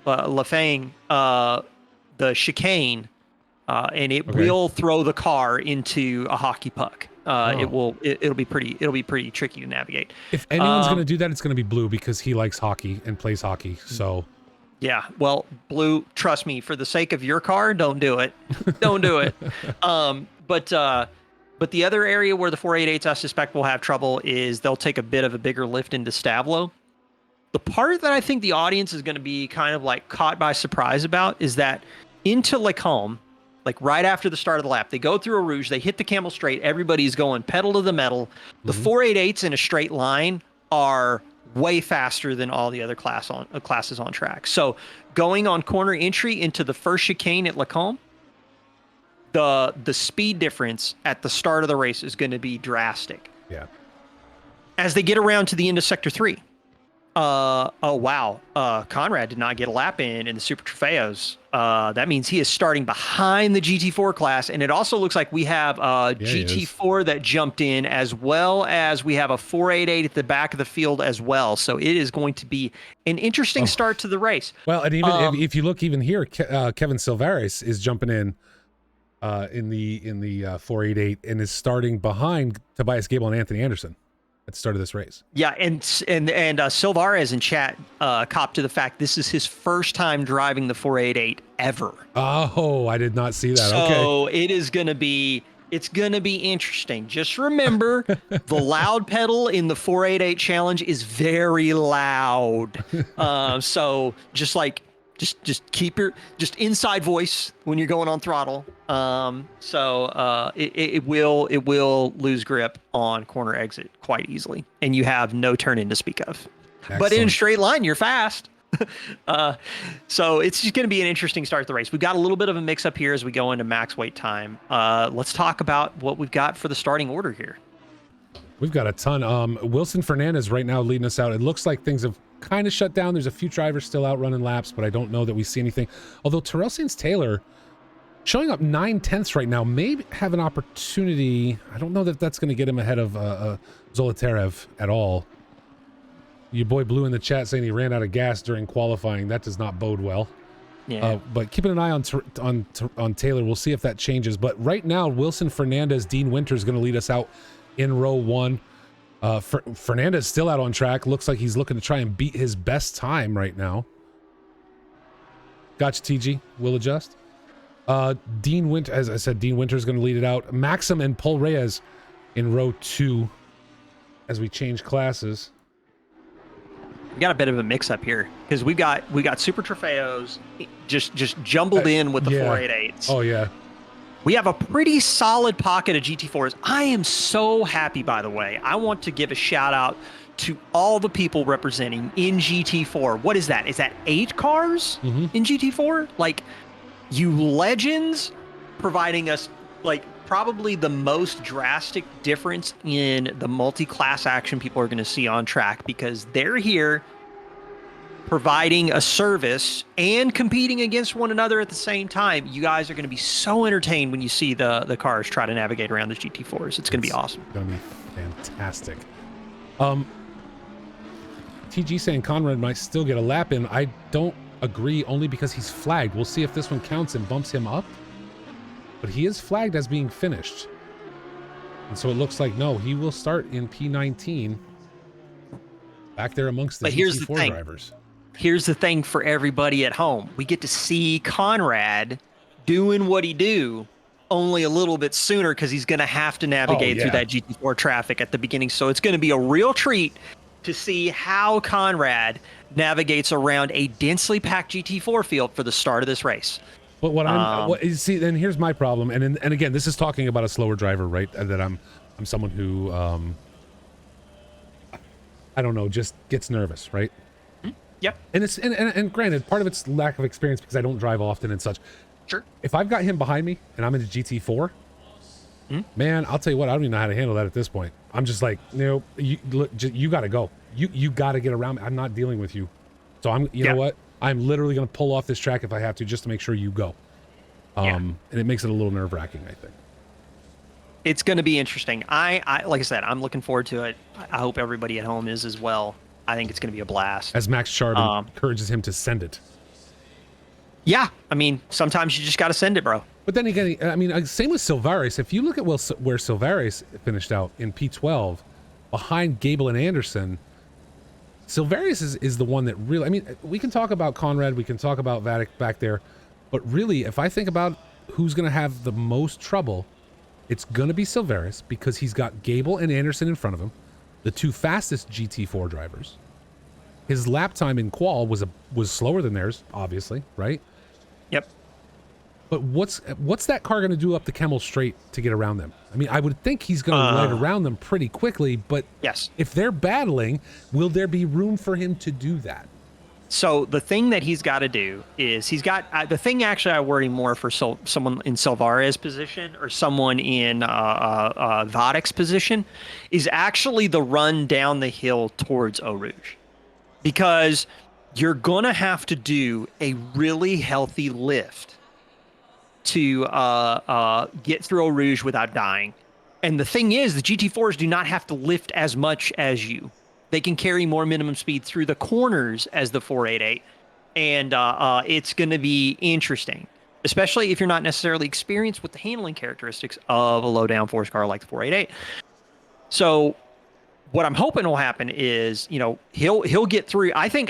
Lafang, the chicane. And it will throw the car into a hockey puck. It'll be pretty tricky to navigate. If anyone's going to do that, it's going to be Blue because he likes hockey and plays hockey. So yeah, well, Blue, trust me, for the sake of your car, don't do it. Don't do it. But the other area where the 488s I suspect will have trouble is they'll take a bit of a bigger lift into Stavlo. The part that I think the audience is going to be kind of like caught by surprise about is that into Lacombe, like right after the start of the lap, they go through a Rouge, they hit the Camel Straight, everybody's going pedal to the metal. The 488s in a straight line are way faster than all the other classes on track. So going on corner entry into the first chicane at Lacombe, the speed difference at the start of the race is going to be drastic. yeah. As they get around to the end of Sector 3, Conrad did not get a lap in the Super Trofeos. That means he is starting behind the GT4 class, and it also looks like we have a GT4 that jumped in, as well as we have a 488 at the back of the field as well. So it is going to be an interesting start to the race. Well, and even if you look even here, Kevin Silvares is jumping in the 488 and is starting behind Tobias Gable and Anthony Anderson at the start of this race. Yeah, and Silvares in chat copped to the fact this is his first time driving the 488 ever. Oh, I did not see that. So it is going to be It's going to be interesting. Just remember, the loud pedal in the 488 challenge is very loud. So just keep your inside voice when you're going on throttle. It will lose grip on corner exit quite easily, and you have no turn in to speak of. Excellent. But in a straight line, you're fast. So it's just going to be an interesting start to the race. We've got a little bit of a mix up here as we go into max wait time. Let's talk about what we've got for the starting order here. We've got a ton. Wilson Fernandez right now leading us out. It looks like things have kind of shut down. There's a few drivers still out running laps, but I don't know that we see anything. Although Terrell Sainz Taylor showing up 9/10 right now may have an opportunity. I don't know that that's going to get him ahead of Zolotarev at all. Your boy Blue in the chat saying he ran out of gas during qualifying. That does not bode well. Yeah. But keeping an eye on Taylor. We'll see if that changes. But right now, Wilson Fernandez, Dean Winter is going to lead us out in row one. Fernandez still out on track. Looks like he's looking to try and beat his best time right now. Gotcha, TG. We'll adjust. Dean Winter, as I said, Dean Winter is going to lead it out. Maxim and Paul Reyes in row two as we change classes. We got a bit of a mix up here because we got Super Trofeos just jumbled in with the 488s. Oh yeah. We have a pretty solid pocket of GT4s. I am so happy, by the way. I want to give a shout out to all the people representing in GT4. What is that? Is that 8 cars in GT4? Like, you legends providing us like probably the most drastic difference in the multi-class action people are going to see on track, because they're here providing a service and competing against one another at the same time. You guys are going to be so entertained when you see the cars try to navigate around the GT4s. It's going to be awesome. It's going to be fantastic. TG saying Conrad might still get a lap in. I don't agree, only because he's flagged. We'll see if this one counts and bumps him up. But he is flagged as being finished. And so it looks like, no, he will start in P19 back there amongst the GT4 drivers. Here's the thing for everybody at home. We get to see Conrad doing what he do only a little bit sooner, because he's going to have to navigate through that GT4 traffic at the beginning. So it's going to be a real treat to see how Conrad navigates around a densely packed GT4 field for the start of this race. But see, then here's my problem, and again, this is talking about a slower driver, right? That I'm someone who I don't know, just gets nervous, right? Yep. And it's and granted, part of it's lack of experience because I don't drive often and such. Sure. If I've got him behind me and I'm in the GT4, man, I'll tell you what, I don't even know how to handle that at this point. I'm just like, no, you got to go. You got to get around me. I'm not dealing with you. So you know what? I'm literally going to pull off this track if I have to, just to make sure you go. And it makes it a little nerve-wracking, I think. It's going to be interesting. I like I said, I'm looking forward to it. I hope everybody at home is as well. I think it's going to be a blast. As Max Charbon encourages him to send it. Yeah, I mean, sometimes you just got to send it, bro. But then again, I mean, same with Silvares. If you look at where Silvares finished out in P12, behind Gable and Anderson, Silvares is the one that really, I mean, we can talk about Conrad, we can talk about Vatic back there, but really, if I think about who's going to have the most trouble, it's going to be Silvares, because he's got Gable and Anderson in front of him, the two fastest GT4 drivers. His lap time in qual was slower than theirs, obviously, right? Yep. But what's that car going to do up the Kemmel Straight to get around them? I mean, I would think he's going to ride around them pretty quickly, but yes, if they're battling, will there be room for him to do that? So the thing that he's got to do is he's got the thing. Actually, I worry more for someone in Silvares' position or someone in Vadic's position is actually the run down the hill towards Eau Rouge, because you're gonna have to do a really healthy lift to get through Eau Rouge without dying. And the thing is, the GT4s do not have to lift as much as you. They can carry more minimum speed through the corners as the 488. And it's going to be interesting, especially if you're not necessarily experienced with the handling characteristics of a low downforce car like the 488. So what I'm hoping will happen is, he'll get through. I think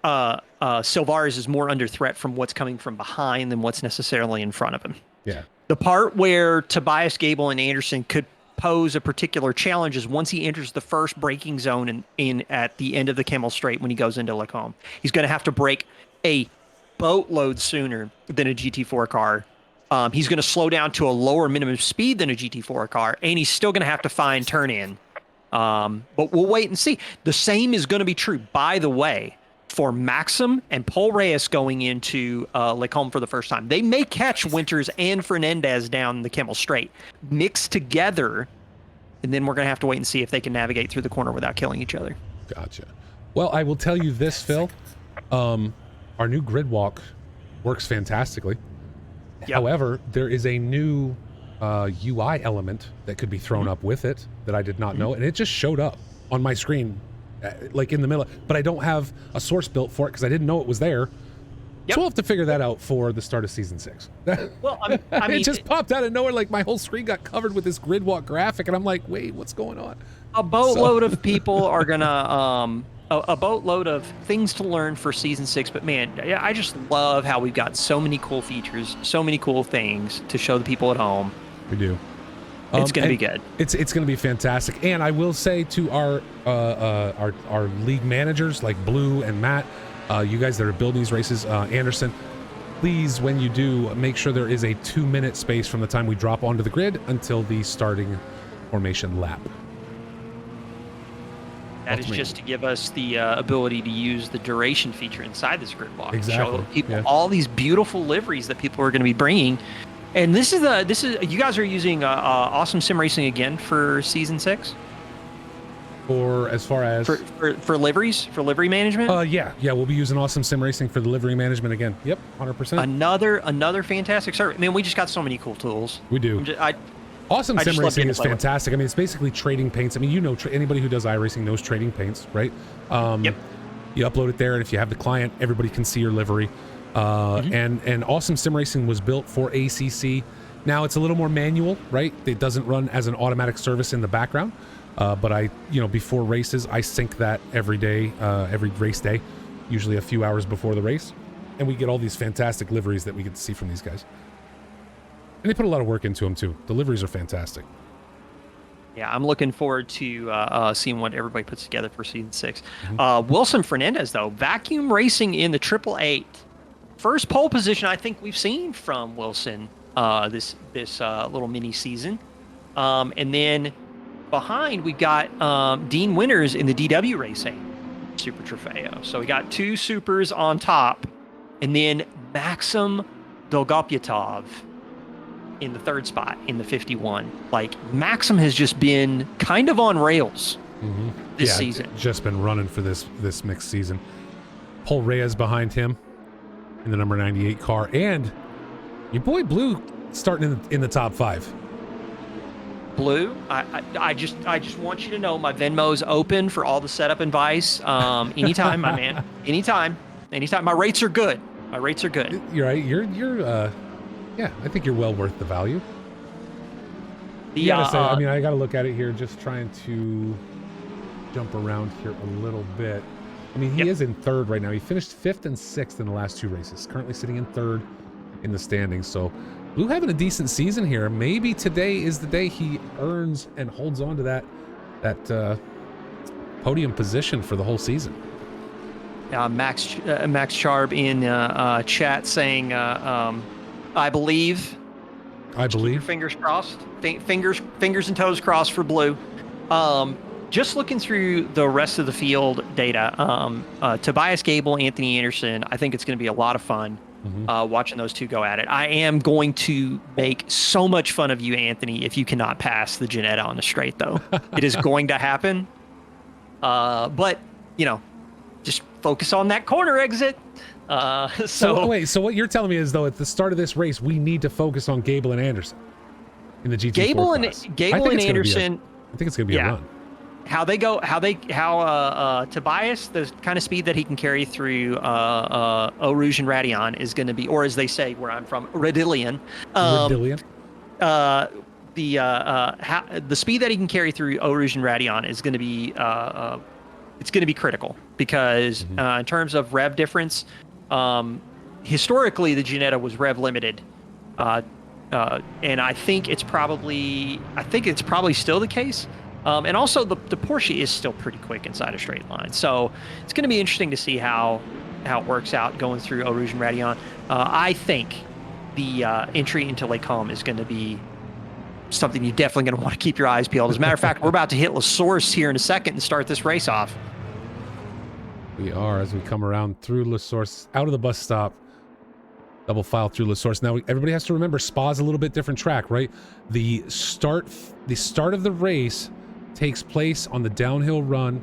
Silvares is more under threat from what's coming from behind than what's necessarily in front of him. Yeah. The part where Tobias, Gable, and Anderson could pose a particular challenge is once he enters the first braking zone in at the end of the Kimmel Straight when he goes into Lacombe. He's going to have to brake a boatload sooner than a GT4 car. He's going to slow down to a lower minimum speed than a GT4 car, and he's still going to have to find turn in. But we'll wait and see. The same is going to be true, by the way, for Maxim and Paul Reyes going into Lacombe for the first time. They may catch Winters and Fernandez down the Kimmel Straight mixed together, and then we're going to have to wait and see if they can navigate through the corner without killing each other. Gotcha. Well, I will tell you this, Phil. Our new grid walk works fantastically. Yep. However, there is a new UI element that could be thrown up with it that I did not know, and it just showed up on my screen like in the middle, but I don't have a source built for it because I didn't know it was there. Yep. So we'll have to figure that out for the start of season 6. Well, I mean, it just popped out of nowhere. Like my whole screen got covered with this grid walk graphic, and I'm like, wait, what's going on? A boatload of people are gonna a boatload of things to learn for season 6. But man, I just love how we've got so many cool features, so many cool things to show the people at home. We do. It's going to be good. It's going to be fantastic. And I will say to our league managers like Blue and Matt, you guys that are building these races, Anderson, please, when you do, make sure there is a 2-minute space from the time we drop onto the grid until the starting formation lap. That is just to give us the ability to use the duration feature inside this grid walk. Exactly. Show people all these beautiful liveries that people are going to be bringing. And this is you guys are using Awesome Sim Racing again for season 6? Or as far as for liveries, for livery management? Yeah, we'll be using Awesome Sim Racing for the livery management again. Yep, 100%. Another fantastic service. I mean, we just got so many cool tools. We do. Awesome Sim Racing is fantastic. I mean, it's basically trading paints. I mean, you know, anybody who does iRacing knows trading paints, right? Yep. You upload it there, and if you have the client, everybody can see your livery. And Awesome Sim Racing was built for ACC. Now it's a little more manual, right? It doesn't run as an automatic service in the background. But before races, I sync that every day, every race day, usually a few hours before the race. And we get all these fantastic liveries that we get to see from these guys. And they put a lot of work into them too. The liveries are fantastic. Yeah, I'm looking forward to seeing what everybody puts together for season 6. Wilson Fernandez, though, vacuum racing in the 888. First pole position I think we've seen from Wilson this little mini season. And then behind we've got Dean Winters in the DW Racing Super Trofeo. So we got 2 supers on top, and then Maxim Dolgopyatov in the 3rd spot in the 51. Like, Maxim has just been kind of on rails this season. Just been running for this mixed season. Paul Reyes behind him in the number 98 car, and your boy Blue starting in the top 5. Blue, I just want you to know my Venmo's open for all the setup advice. Anytime, my man. Anytime. My rates are good. You're right. You're yeah, I think you're well worth the value. I gotta look at it here, just trying to jump around here a little bit. I mean, he is in 3rd right now. He finished 5th and 6th in the last 2 races. Currently sitting in 3rd in the standings. So Blue having a decent season here. Maybe today is the day he earns and holds on to that podium position for the whole season. Max Charb in chat saying, I believe. Keep your fingers crossed. Fingers and toes crossed for Blue. Just looking through the rest of the field data, Tobias Gable, Anthony Anderson, I think it's going to be a lot of fun watching those 2 go at it. I am going to make so much fun of you, Anthony, if you cannot pass the Ginetta on the straight, though. It is going to happen. But, just focus on that corner exit. So what you're telling me is, though, at the start of this race, we need to focus on Gable and Anderson in the GT4 Gable class. and Anderson. I think it's going to be a run. How Tobias, the kind of speed that he can carry through Eau Rouge and Radion is going to be, or as they say where I'm from, Radillion. The speed that he can carry through Eau Rouge and Radion is going to be it's going to be critical because in terms of rev difference, historically the Ginetta was rev limited And I think it's probably still the case. And also the Porsche is still pretty quick inside a straight line. So it's going to be interesting to see how it works out going through Eau Rouge and Raidillon. I think the entry into Lake Comme is going to be something you're definitely going to want to keep your eyes peeled. As a matter of fact, we're about to hit La Source here in a second and start this race off. We are, as we come around through La Source, out of the bus stop, double file through La Source. Now, everybody has to remember, Spa's a little bit different track, right? The start of the race takes place on the downhill run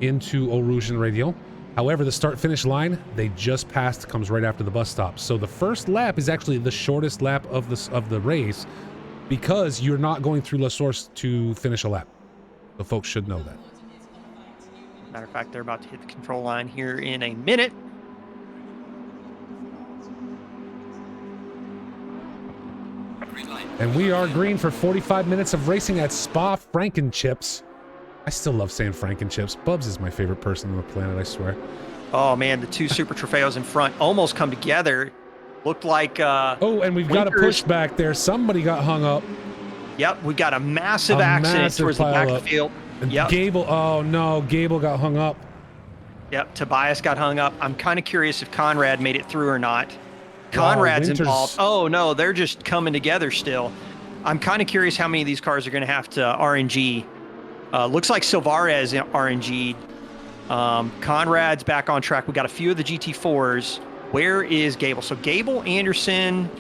into Eau Rouge and Raidillon. However, the start-finish line they just passed comes right after the bus stop. So the first lap is actually the shortest lap of the race because you're not going through La Source to finish a lap. So folks should know that. Matter of fact, they're about to hit the control line here in a minute. And we are green for 45 minutes of racing at Spa Francorchamps. I still love saying Francorchamps. Bubs is my favorite person on the planet, I swear. Oh man, the two Super Trofeos in front almost come together. Looked like oh, and we've got a pushback there. Somebody got hung up. Yep, we got a massive accident towards the back of the field. Yep. Gable, oh no, Gable got hung up. Yep, Tobias got hung up. I'm kind of curious if Conrad made it through or not. Conrad's involved. Oh no, they're just coming together still. I'm kind of curious how many of these cars are going to have to RNG. Looks like Silvarez RNG'd. Conrad's back on track. We got a few of the GT4s. Where is Gable? So Gable, Anderson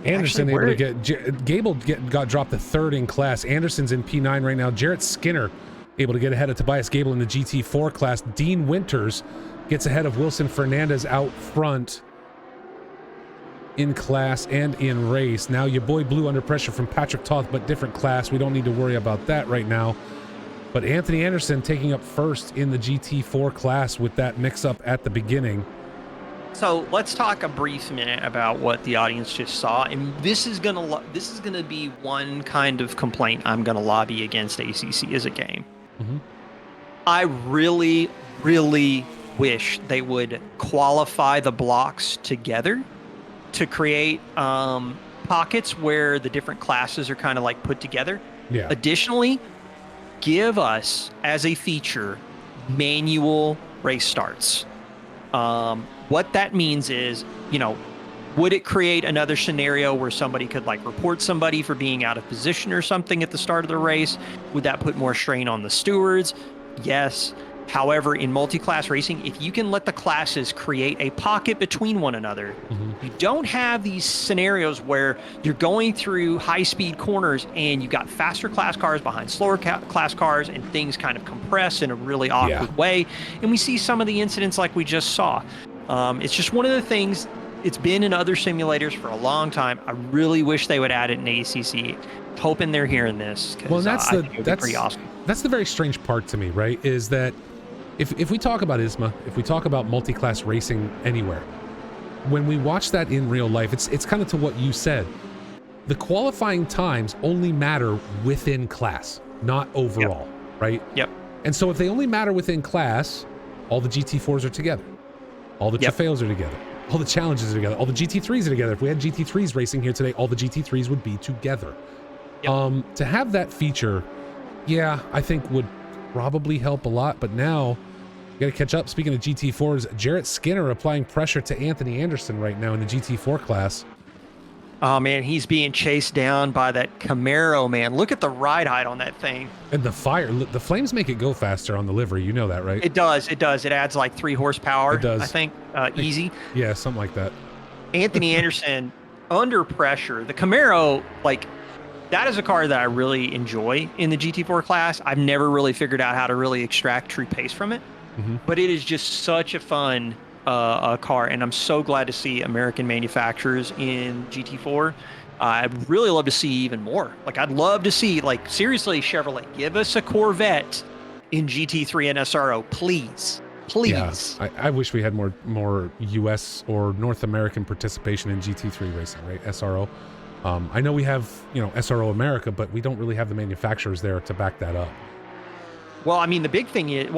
able to get Gable got dropped to third in class. Anderson's in P9 right now. Jarrett Skinner able to get ahead of Tobias Gable in the GT4 class. Dean Winters gets ahead of Wilson Fernandez out front in class and in race. Now your boy Blue under pressure from Patrick Toth, but different class. We don't need to worry about that right now. But Anthony Anderson taking up first in the GT4 class with that mix-up at the beginning. So let's talk a brief minute about what the audience just saw, and this is gonna be one kind of complaint I'm gonna lobby against ACC as a game. Mm-hmm. I really, really wish they would qualify the blocks together to create pockets where the different classes are kind of like put together. Yeah. Additionally, give us as a feature manual race starts. What that means is, would it create another scenario where somebody could like report somebody for being out of position or something at the start of the race? Would that put more strain on the stewards? Yes. However, in multi-class racing, if you can let the classes create a pocket between one another, you don't have these scenarios where you're going through high-speed corners and you've got faster class cars behind slower class cars and things kind of compress in a really awkward way. And we see some of the incidents like we just saw. It's just one of the things. It's been in other simulators for a long time. I really wish they would add it in ACC. Hoping they're hearing this. Well, that's pretty awesome. That's the very strange part to me, right? Is that if we talk about ISMA, if we talk about multi-class racing anywhere, when we watch that in real life, it's kind of to what you said. The qualifying times only matter within class, not overall, right? Yep. And so if they only matter within class, all the GT4s are together. All the Trofeos are together. All the challenges are together. All the GT3s are together. If we had GT3s racing here today, all the GT3s would be together. Yep. To have that feature, I think would probably help a lot, but now you got to catch up. Speaking of GT4s, Jarrett Skinner applying pressure to Anthony Anderson right now in the GT4 class. Oh man, he's being chased down by that Camaro, man. Look at the ride height on that thing. And the flames make it go faster on the livery. You know that, right? It does. It adds like 3 horsepower. It does. I think easy. Yeah, something like that. Anthony Anderson under pressure. The Camaro, that is a car that I really enjoy in the GT4 class. I've never really figured out how to really extract true pace from it, but it is just such a fun car, and I'm so glad to see American manufacturers in GT4. I'd really love to see even more. I'd love to see, seriously, Chevrolet, give us a Corvette in GT3 and SRO, please. Please. Yeah, I wish we had more US or North American participation in GT3 racing, right? SRO. I know we have, SRO America, but we don't really have the manufacturers there to back that up. Well, I mean, the big thing is,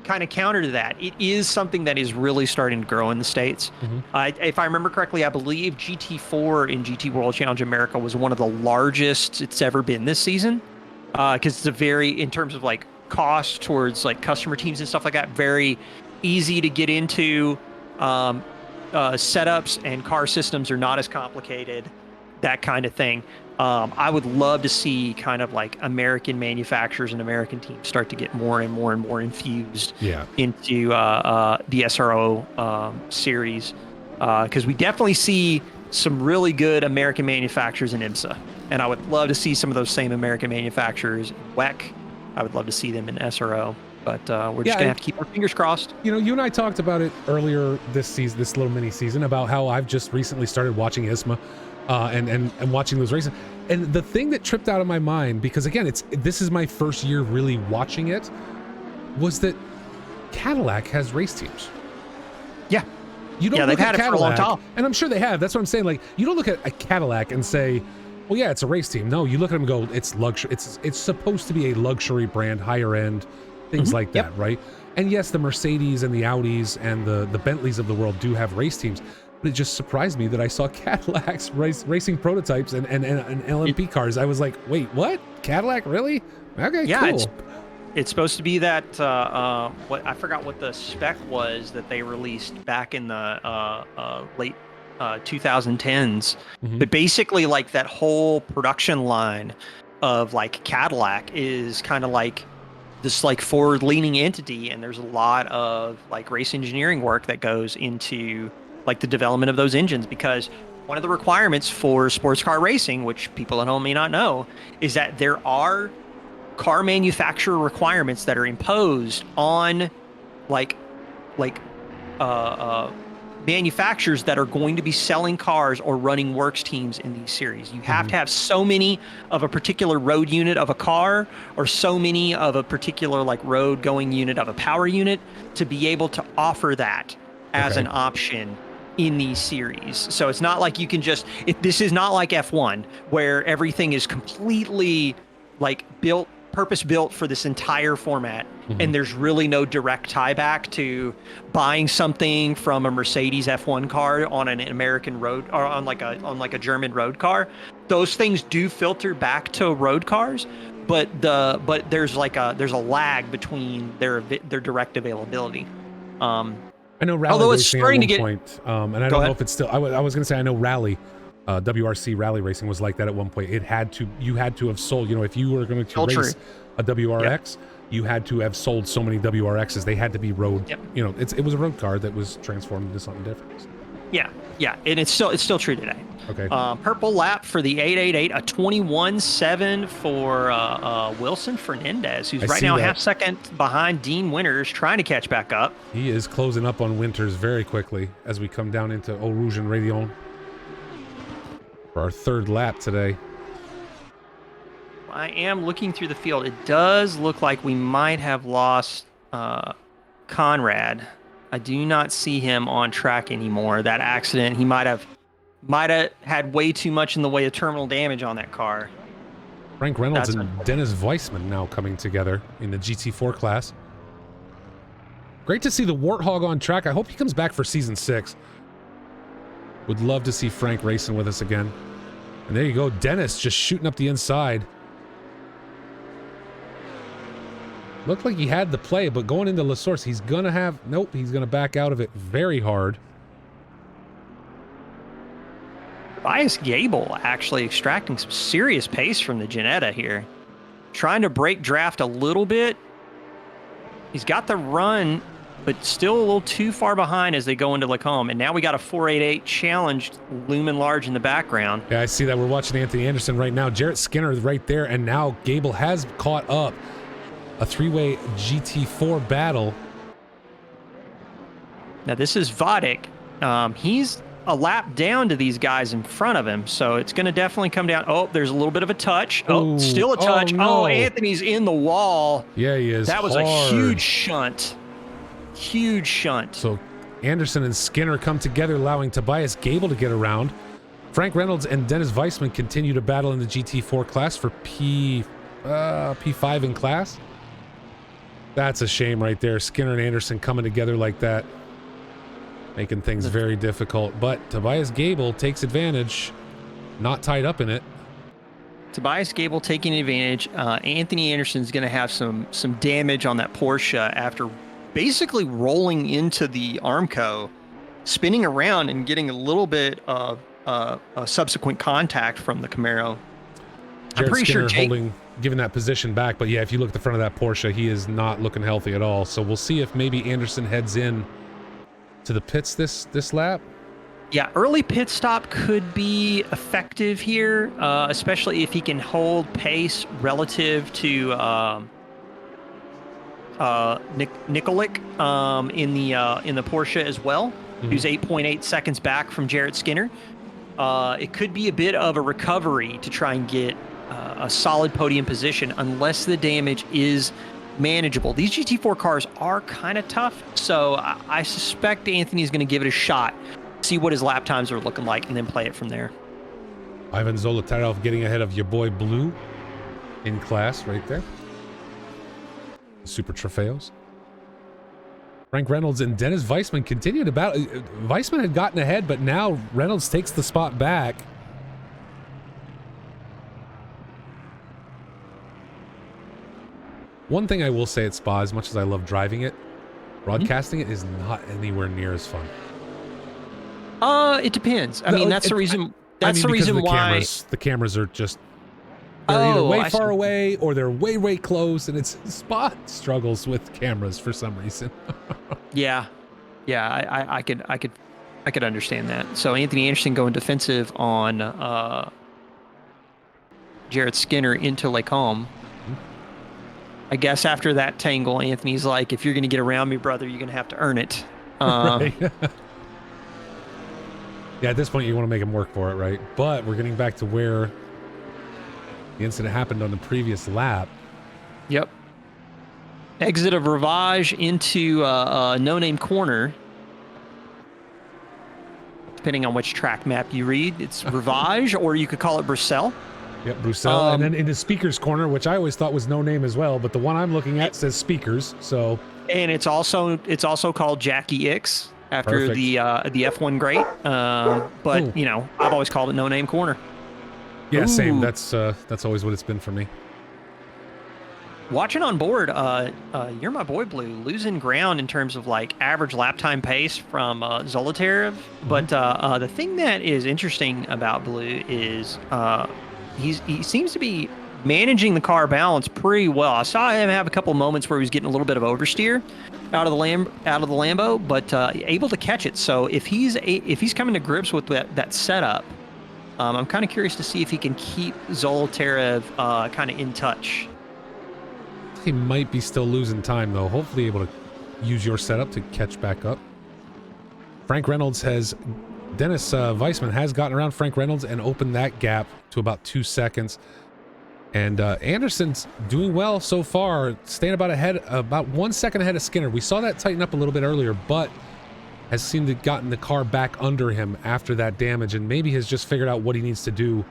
kind of counter to that, it is something that is really starting to grow in the States. If I remember correctly, I believe GT4 in GT World Challenge America was one of the largest it's ever been this season, because it's a very, in terms of like cost towards like customer teams and stuff like that, very easy to get into. Setups and car systems are not as complicated, that kind of thing. I would love to see kind of like American manufacturers and American teams start to get more and more and more infused into the SRO series, because we definitely see some really good American manufacturers in IMSA, and I would love to see some of those same American manufacturers in WEC. I would love to see them in SRO, but we're just gonna have to keep our fingers crossed. You know, you and I talked about it earlier this season, this little mini season, about how I've just recently started watching ISMA. And watching those races, and the thing that tripped out of my mind, because again, this is my first year really watching it, was that Cadillac has race teams. Yeah, you don't they've look had at it for a long Cadillac, time, and I'm sure they have. That's what I'm saying. Like, you don't look at a Cadillac and say, "Well, yeah, it's a race team." No, you look at them and go, "It's luxury. It's supposed to be a luxury brand, higher end, things like that, right?" And yes, the Mercedes and the Audis and the Bentleys of the world do have race teams. But it just surprised me that I saw Cadillacs racing prototypes and LMP cars. I was like, wait, what? Cadillac, really? Okay, yeah, cool. It's supposed to be that what I forgot what the spec was that they released back in the late 2010s. But basically, like, that whole production line of like Cadillac is kind of like this like forward-leaning entity, and there's a lot of like race engineering work that goes into like the development of those engines, because one of the requirements for sports car racing, which people at home may not know, is that there are car manufacturer requirements that are imposed on like manufacturers that are going to be selling cars or running works teams in these series. You have to have so many of a particular road unit of a car, or so many of a particular like road going unit of a power unit, to be able to offer that as an option in these series. So it's not like you can just, this is not like F1 where everything is completely like purpose built for this entire format, and there's really no direct tie back to buying something from a Mercedes F1 car on an American road, or on like a German road car. Those things do filter back to road cars, but there's a lag between their direct availability. I know Rally although it's Racing starting at to one get point, and I don't know if it's still. I was going to say, I know Rally, WRC Rally Racing was like that at one point. You had to have sold. You know, if you were going to race a WRX, you had to have sold so many WRXs. They had to be road. You know, it was a road car that was transformed into something different. Yeah, and it's still true today. Okay. Purple lap for the 888, a 21.7 for Wilson Fernandez, who's right now half second behind Dean Winters, trying to catch back up. He is closing up on Winters very quickly as we come down into Eau Rouge and Rayon for our third lap today. I am looking through the field. It does look like we might have lost Conrad. I do not see him on track anymore. That accident, he might have had way too much in the way of terminal damage on that car. Frank Reynolds and Dennis Weissman now coming together in the GT4 class. Great to see the Warthog on track. I hope he comes back for season 6. Would love to see Frank racing with us again. And there you go, Dennis just shooting up the inside. Looked like he had the play, but going into La Source, he's gonna back out of it very hard. Tobias Gable actually extracting some serious pace from the Ginetta here. Trying to break draft a little bit. He's got the run, but still a little too far behind as they go into Lacombe. And now we got a 488 challenge looming large in the background. Yeah, I see that. We're watching Anthony Anderson right now. Jarrett Skinner right there, and now Gable has caught up. A three-way GT4 battle. Now this is Vodek. He's a lap down to these guys in front of him, so it's going to definitely come down. Oh, there's a little bit of a touch. Oh, still a touch. No. Oh, Anthony's in the wall. Yeah, he is. That was a huge shunt. Huge shunt. So Anderson and Skinner come together, allowing Tobias Gable to get around. Frank Reynolds and Dennis Weissman continue to battle in the GT4 class for P5 in class. That's a shame right there. Skinner and Anderson coming together like that, making things very difficult. But Tobias Gable takes advantage, not tied up in it. Tobias Gable taking advantage. Anthony Anderson's going to have some damage on that Porsche after basically rolling into the Armco, spinning around and getting a little bit of a subsequent contact from the Camaro. I'm pretty Skinner sure giving that position back, but yeah, if you look at the front of that Porsche, he is not looking healthy at all. So we'll see if maybe Anderson heads in to the pits this lap. Yeah, early pit stop could be effective here, especially if he can hold pace relative to Nikolic in the Porsche as well, who's 8.8 seconds back from Jarrett Skinner. It could be a bit of a recovery to try and get a solid podium position unless the damage is manageable. These GT4 cars are kind of tough, so I suspect Anthony's going to give it a shot, see what his lap times are looking like, and then play it from there. Ivan Zolotarov getting ahead of your boy Blue in class right there. Super Trofeos. Frank Reynolds and Dennis Weissman continue to battle. Weissman had gotten ahead, but now Reynolds takes the spot back. One thing I will say at Spa, as much as I love driving it, broadcasting it is not anywhere near as fun. It depends. I mean, that's the reason. That's the reason why the cameras are just either way far away or they're way close, and it's Spa struggles with cameras for some reason. Yeah, I could understand that. So Anthony Anderson going defensive on Jarrett Skinner into Lacombe. I guess after that tangle, Anthony's like, if you're going to get around me, brother, you're going to have to earn it. Right. Yeah, at this point, you want to make him work for it, right? But we're getting back to where the incident happened on the previous lap. Yep. Exit of Rivage into no-name corner. Depending on which track map you read, it's Rivage, or you could call it Bruxelles. Yep, Bruxelles, and then into Speakers Corner, which I always thought was no name as well, but the one I'm looking at says Speakers, so. And it's also called Jackie X after Perfect. the F1 great, but Ooh. you know, I've always called it No Name Corner. Yeah, Ooh. same. That's always what it's been for me. Watching on board, you're my boy Blue, losing ground in terms of like average lap time pace from Zolotarev. But the thing that is interesting about Blue is he seems to be managing the car balance pretty well. I saw him have a couple moments where he was getting a little bit of oversteer out of the Lambo, but able to catch it. So if he's coming to grips with that setup, I'm kind of curious to see if he can keep Zolotarev kind of in touch. He might be still losing time, though. Hopefully able to use your setup to catch back up. Dennis Weissman has gotten around Frank Reynolds and opened that gap to about 2 seconds. And Anderson's doing well so far, staying about 1 second ahead of Skinner. We saw that tighten up a little bit earlier, but has seemed to have gotten the car back under him after that damage, and maybe has just figured out what he needs to do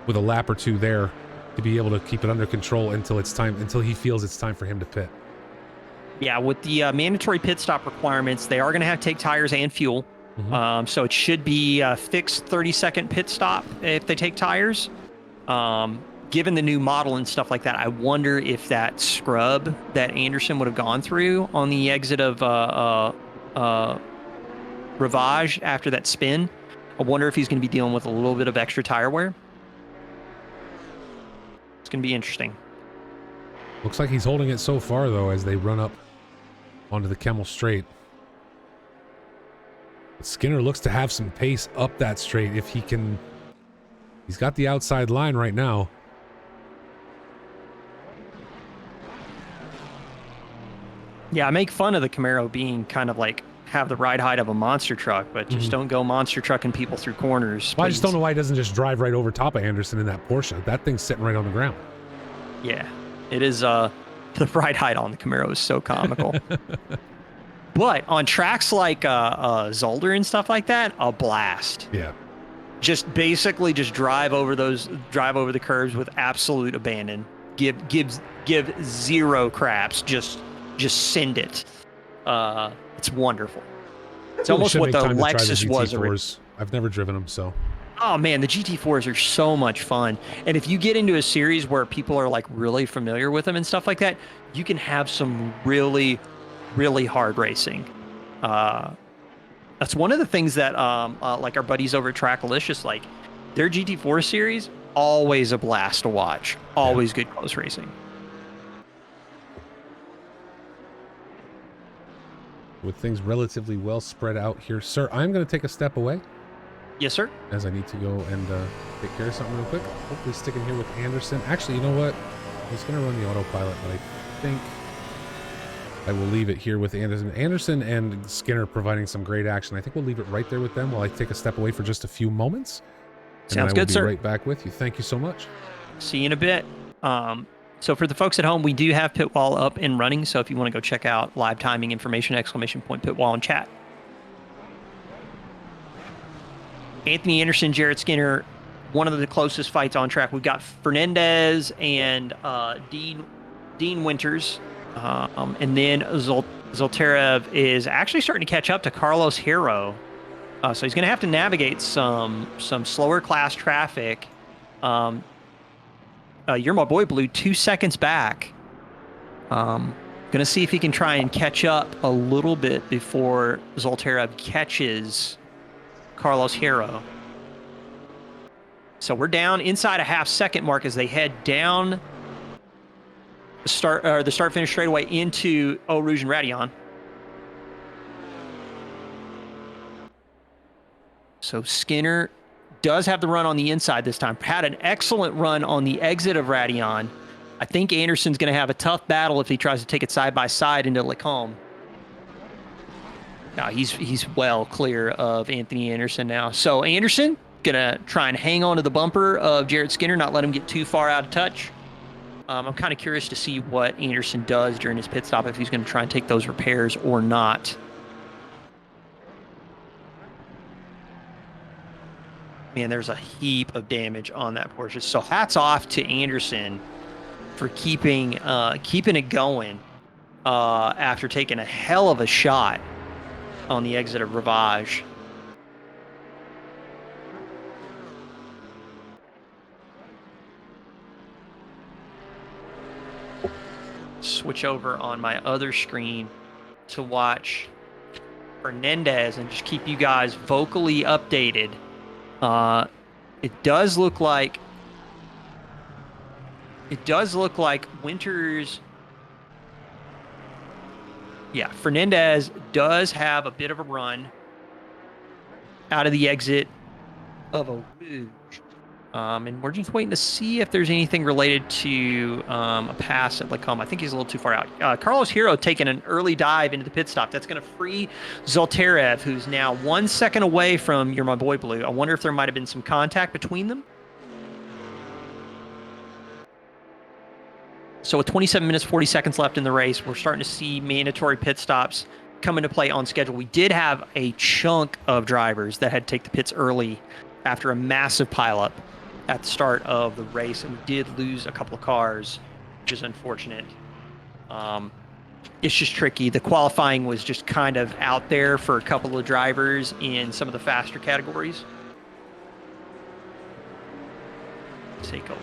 with a lap or two there to be able to keep it under control until he feels it's time for him to pit. Yeah, with the mandatory pit stop requirements, they are going to have to take tires and fuel. So it should be a fixed 30-second pit stop if they take tires. Given the new model and stuff like that, I wonder if that scrub that Anderson would have gone through on the exit of Rivage after that spin, I wonder if he's going to be dealing with a little bit of extra tire wear. It's going to be interesting. Looks like he's holding it so far, though, as they run up onto the Kemmel straight. But Skinner looks to have some pace up that straight if he can. He's got the outside line right now. Yeah, I make fun of the Camaro being kind of like have the ride height of a monster truck, but just don't go monster trucking people through corners. Well, I just don't know why he doesn't just drive right over top of Anderson in that Porsche. That thing's sitting right on the ground. Yeah, it is. The ride height on the Camaro is so comical. But on tracks like Zolder and stuff like that, a blast. Yeah. Just basically just drive over the curves with absolute abandon. Give zero craps. Just just send it. It's wonderful. It's Really almost should what make the time to try the Lexus was originally. GT4s. I've never driven them, so. Oh man, the GT4s are so much fun. And if you get into a series where people are like really familiar with them and stuff like that, you can have some really, really hard racing. That's one of the things that like our buddies over at Trackalicious, like their GT4 series, always a blast to watch. Always good close racing. With things relatively well spread out here, sir, I'm going to take a step away. Yes, sir. As I need to go and take care of something real quick. Hopefully sticking here with Anderson. Actually, you know what? I was going to run the autopilot, but I think I will leave it here with Anderson. Anderson and Skinner providing some great action. I think we'll leave it right there with them while I take a step away for just a few moments. Sounds good, sir. I will be right back with you. Thank you so much. See you in a bit. So for the folks at home, we do have pit wall up and running. So if you want to go check out live timing information, !pit wall in chat. Anthony Anderson, Jared Skinner, one of the closest fights on track. We've got Fernandez and Dean Winters. And then Zoltarev is actually starting to catch up to Carlos Hero. So he's going to have to navigate some slower class traffic. You're my boy Blue, 2 seconds back. Going to see if he can try and catch up a little bit before Zoltarev catches Carlos Hero. So we're down inside a half-second mark as they head down the start-finish straightaway into Eau Rouge and Raidillon. So Skinner does have the run on the inside this time. Had an excellent run on the exit of Raidillon. I think Anderson's going to have a tough battle if he tries to take it side by side into Lecombe. Now he's well clear of Anthony Anderson now. So Anderson gonna try and hang on to the bumper of Jared Skinner, not let him get too far out of touch. I'm kind of curious to see what Anderson does during his pit stop, if he's going to try and take those repairs or not. Man, there's a heap of damage on that Porsche. So hats off to Anderson for keeping it going after taking a hell of a shot on the exit of Rivage. Switch over on my other screen to watch Fernandez and just keep you guys vocally updated. It does look like Winters. Yeah, Fernandez does have a bit of a run out of the exit of Eau Rouge. And we're just waiting to see if there's anything related to a pass at Lecombe. I think he's a little too far out. Carlos Hero taking an early dive into the pit stop. That's going to free Zoltarev, who's now 1 second away from You're My Boy Blue. I wonder if there might have been some contact between them. So with 27 minutes, 40 seconds left in the race, we're starting to see mandatory pit stops come into play on schedule. We did have a chunk of drivers that had to take the pits early after a massive pileup at the start of the race, and we did lose a couple of cars, which is unfortunate. It's just tricky. The qualifying was just kind of out there for a couple of drivers in some of the faster categories. Take a look.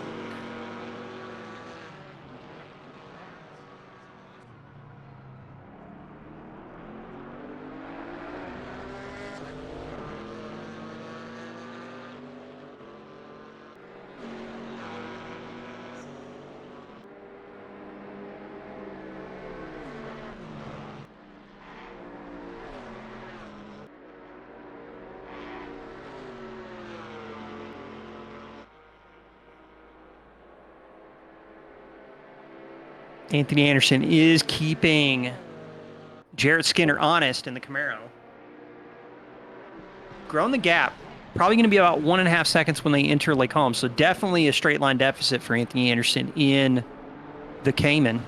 Anthony Anderson is keeping Jared Skinner honest in the Camaro. Grown the gap. Probably going to be about 1.5 seconds when they enter Lecombe. So definitely a straight line deficit for Anthony Anderson in the Cayman.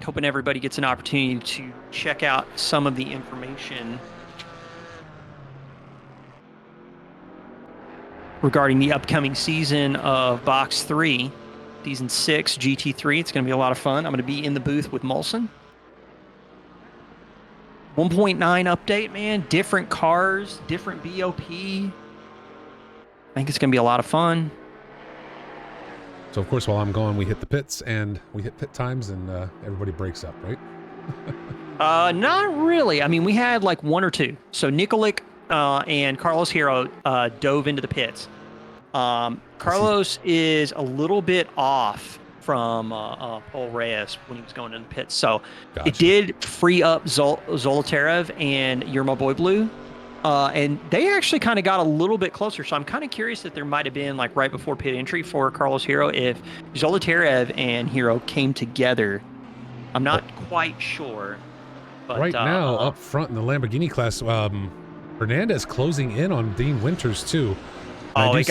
hoping everybody gets an opportunity to check out some of the information regarding the upcoming season of Box 3, Season 6, GT3. It's going to be a lot of fun. I'm going to be in the booth with Molson. 1.9 update, man. Different cars, different BOP. I think it's going to be a lot of fun. So, of course, while I'm gone, we hit the pits and we hit pit times and everybody breaks up, right? Not really. I mean, we had like one or two. So Nikolic and Carlos Hero dove into the pits. Carlos is a little bit off from Paul Reyes when he was going in the pits. So Gotcha. It did free up Zolotarev and You're My Boy Blue. And they actually kind of got a little bit closer. So I'm kind of curious that there might have been like right before pit entry for Carlos Hero if Zolotarev and Hero came together. I'm not quite sure. But, right now, up front in the Lamborghini class, Fernandez closing in on Dean Winters too. Oh, he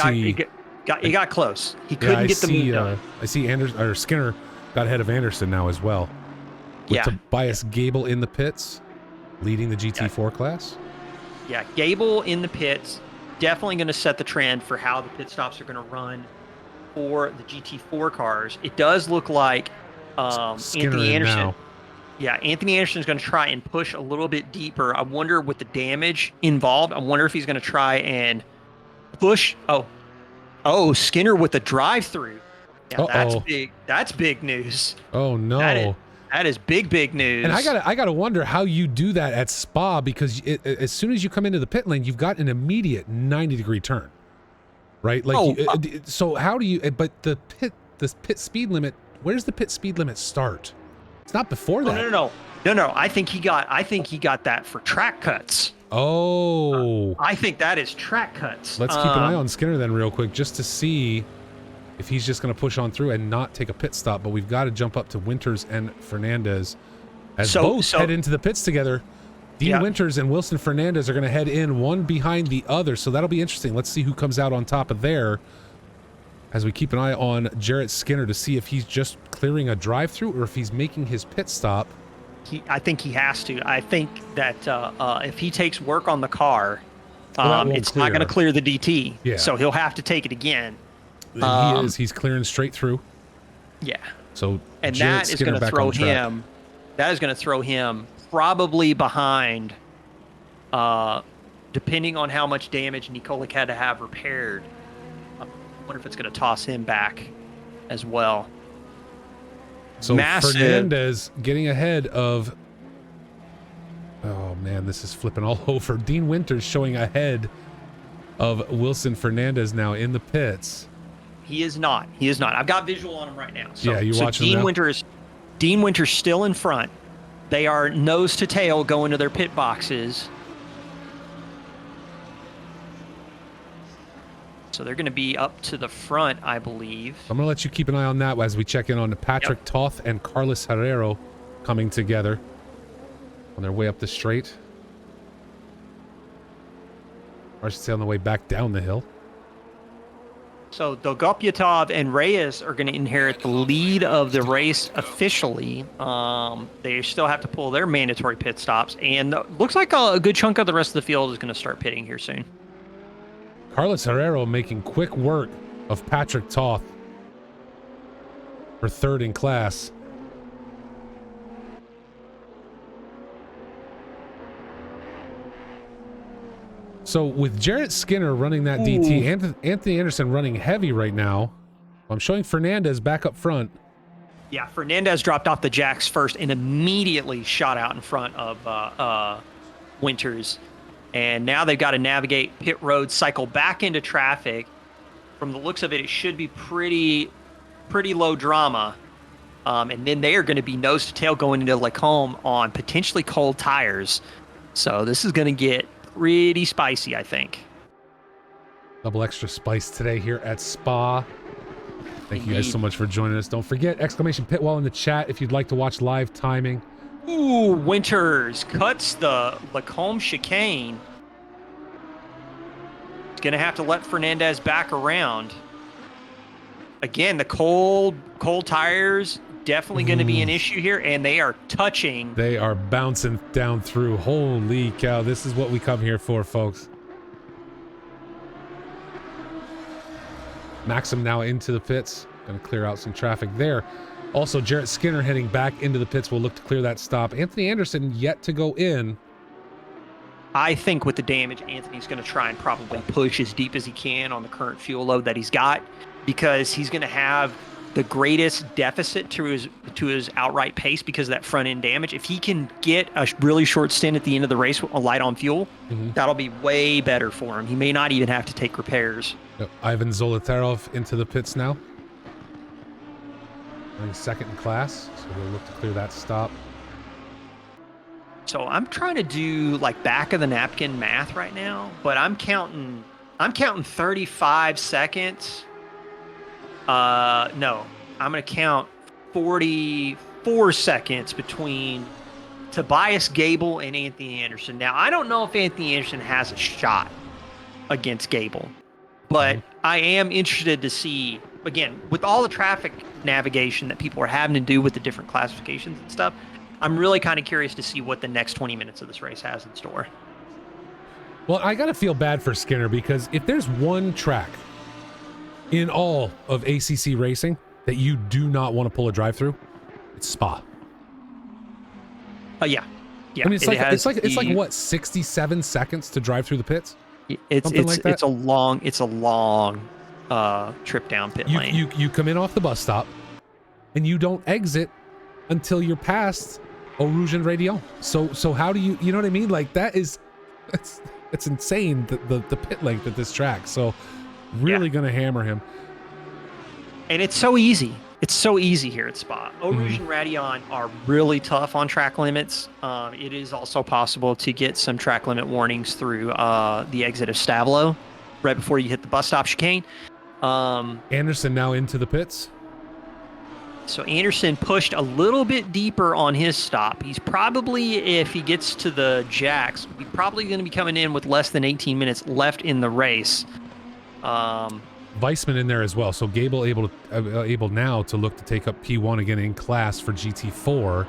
got close. He couldn't get the move done. I see Skinner got ahead of Anderson now as well. With Tobias Gable in the pits, leading the GT4 class. Yeah, Gable in the pits, definitely going to set the trend for how the pit stops are going to run for the GT4 cars. It does look like Anthony Anderson. Now. Yeah, Anthony Anderson is going to try and push a little bit deeper. I wonder with the damage involved. I wonder if he's going to try and push. Oh, Skinner with the drive-through. Yeah, that's big. That's big news. Oh no. That is big news. And I gotta wonder how you do that at Spa, because as soon as you come into the pit lane, you've got an immediate 90-degree turn, right? Like, so how do you? But the pit speed limit. Where's the pit speed limit start? It's not before that. No. I think he got that for track cuts. Oh. I think that is track cuts. Let's keep an eye on Skinner then real quick, just to see if he's just going to push on through and not take a pit stop. But we've got to jump up to Winters and Fernandez as both head into the pits together. Dean Winters and Wilson Fernandez are going to head in one behind the other. So that'll be interesting. Let's see who comes out on top of there as we keep an eye on Jarrett Skinner to see if he's just clearing a drive-through or if he's making his pit stop. I think he has to. I think that if he takes work on the car, it's not going to clear the DT. Yeah. So he'll have to take it again. He's clearing straight through. Yeah. So and that is going to throw him. That is going to throw him probably behind, depending on how much damage Nikolic had to have repaired. I wonder if it's going to toss him back as well. So Fernandez getting ahead of. Oh man, this is flipping all over. Dean Winters showing ahead of Wilson Fernandez now in the pits. He is not. I've got visual on him right now. So, yeah, you watching Dean now? Dean Winters still in front. They are nose to tail going to their pit boxes. So they're going to be up to the front, I believe. I'm going to let you keep an eye on that as we check in on Patrick Toth and Carlos Herrero coming together on their way up the straight. Or I should say on the way back down the hill. So Dolgopyatov and Reyes are going to inherit the lead of the race officially. They still have to pull their mandatory pit stops. And looks like a good chunk of the rest of the field is going to start pitting here soon. Carlos Herrero making quick work of Patrick Toth for third in class. So with Jarrett Skinner running that DT, Anthony Anderson running heavy right now. I'm showing Fernandez back up front. Yeah, Fernandez dropped off the jacks first and immediately shot out in front of Winters. And now they've got to navigate pit road, cycle back into traffic. From the looks of it, it should be pretty low drama. And then they are going to be nose to tail going into Lacombe on potentially cold tires. So this is going to get pretty spicy, I think. Double extra spice today here at Spa. Thank you guys so much for joining us. Don't forget, !pitwall in the chat if you'd like to watch live timing. Ooh, Winters cuts the Lacombe chicane. He's going to have to let Fernandez back around. Again, the cold tires definitely going to be an issue here, and they are touching. They are bouncing down through. Holy cow, this is what we come here for, folks. Maxim now into the pits. Going to clear out some traffic there. Also, Jarrett Skinner heading back into the pits will look to clear that stop. Anthony Anderson yet to go in. I think with the damage, Anthony's going to try and probably push as deep as he can on the current fuel load that he's got, because he's going to have the greatest deficit to his outright pace because of that front end damage. If he can get a really short stint at the end of the race with a light on fuel, that'll be way better for him. He may not even have to take repairs. Yep. Ivan Zolotarov into the pits now. Running second in class, so we'll look to clear that stop. So I'm trying to do like back of the napkin math right now, but I'm counting 35 seconds. No, I'm going to count 44 seconds between Tobias Gable and Anthony Anderson. Now, I don't know if Anthony Anderson has a shot against Gable, but I am interested to see, again, with all the traffic navigation that people are having to do with the different classifications and stuff, I'm really kind of curious to see what the next 20 minutes of this race has in store. Well, I got to feel bad for Skinner, because if there's one track in all of ACC racing that you do not want to pull a drive-through, it's Spa. Yeah. I mean, it's like what, 67 seconds to drive through the pits? It's a long trip down pit lane. You come in off the bus stop and you don't exit until you're past Eau Rouge and Radion. So how do you know what I mean? Like, it's insane, the pit length at this track. So really gonna hammer him. And it's so easy. It's so easy here at Spa. Eau Rouge and Radion are really tough on track limits. It is also possible to get some track limit warnings through the exit of Stavlo right before you hit the bus stop chicane. Anderson now into the pits. So Anderson pushed a little bit deeper on his stop. He's probably, if he gets to the jacks, he's probably going to be coming in with less than 18 minutes left in the race. Weissman in there as well. So Gable able now to look to take up P1 again in class for GT4.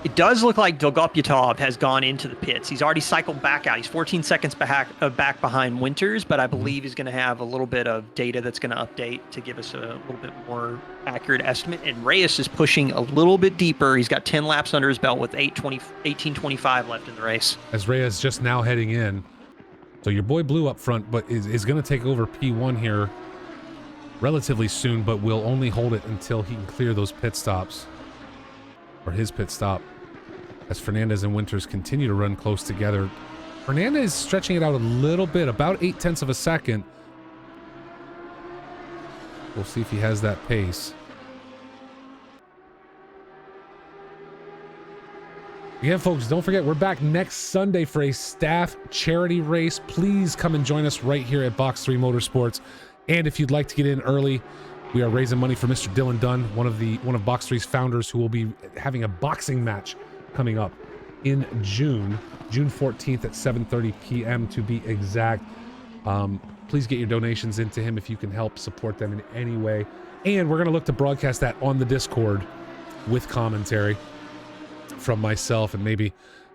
It does look like Dolgopyatov has gone into the pits. He's already cycled back out. He's 14 seconds back behind Winters, but I believe he's going to have a little bit of data that's going to update to give us a little bit more accurate estimate. And Reyes is pushing a little bit deeper. He's got 10 laps under his belt with 18:25 left in the race. As Reyes just now heading in. So your boy Blue up front, but is going to take over P1 here relatively soon, but will only hold it until he can clear those pit stops. Or his pit stop, as Fernandez and Winters continue to run close together. Fernandez stretching it out a little bit, about 0.8 of a second. We'll see if he has that pace. Again, folks, don't forget, we're back next Sunday for a staff charity race. Please come and join us right here at Box 3 Motorsports. And if you'd like to get in early, we are raising money for Mr. Dylan Dunn, one of Box 3's founders, who will be having a boxing match coming up in June 14th at 7:30 p.m. to be exact. Please get your donations into him if you can help support them in any way. And we're going to look to broadcast that on the Discord with commentary from myself, and maybe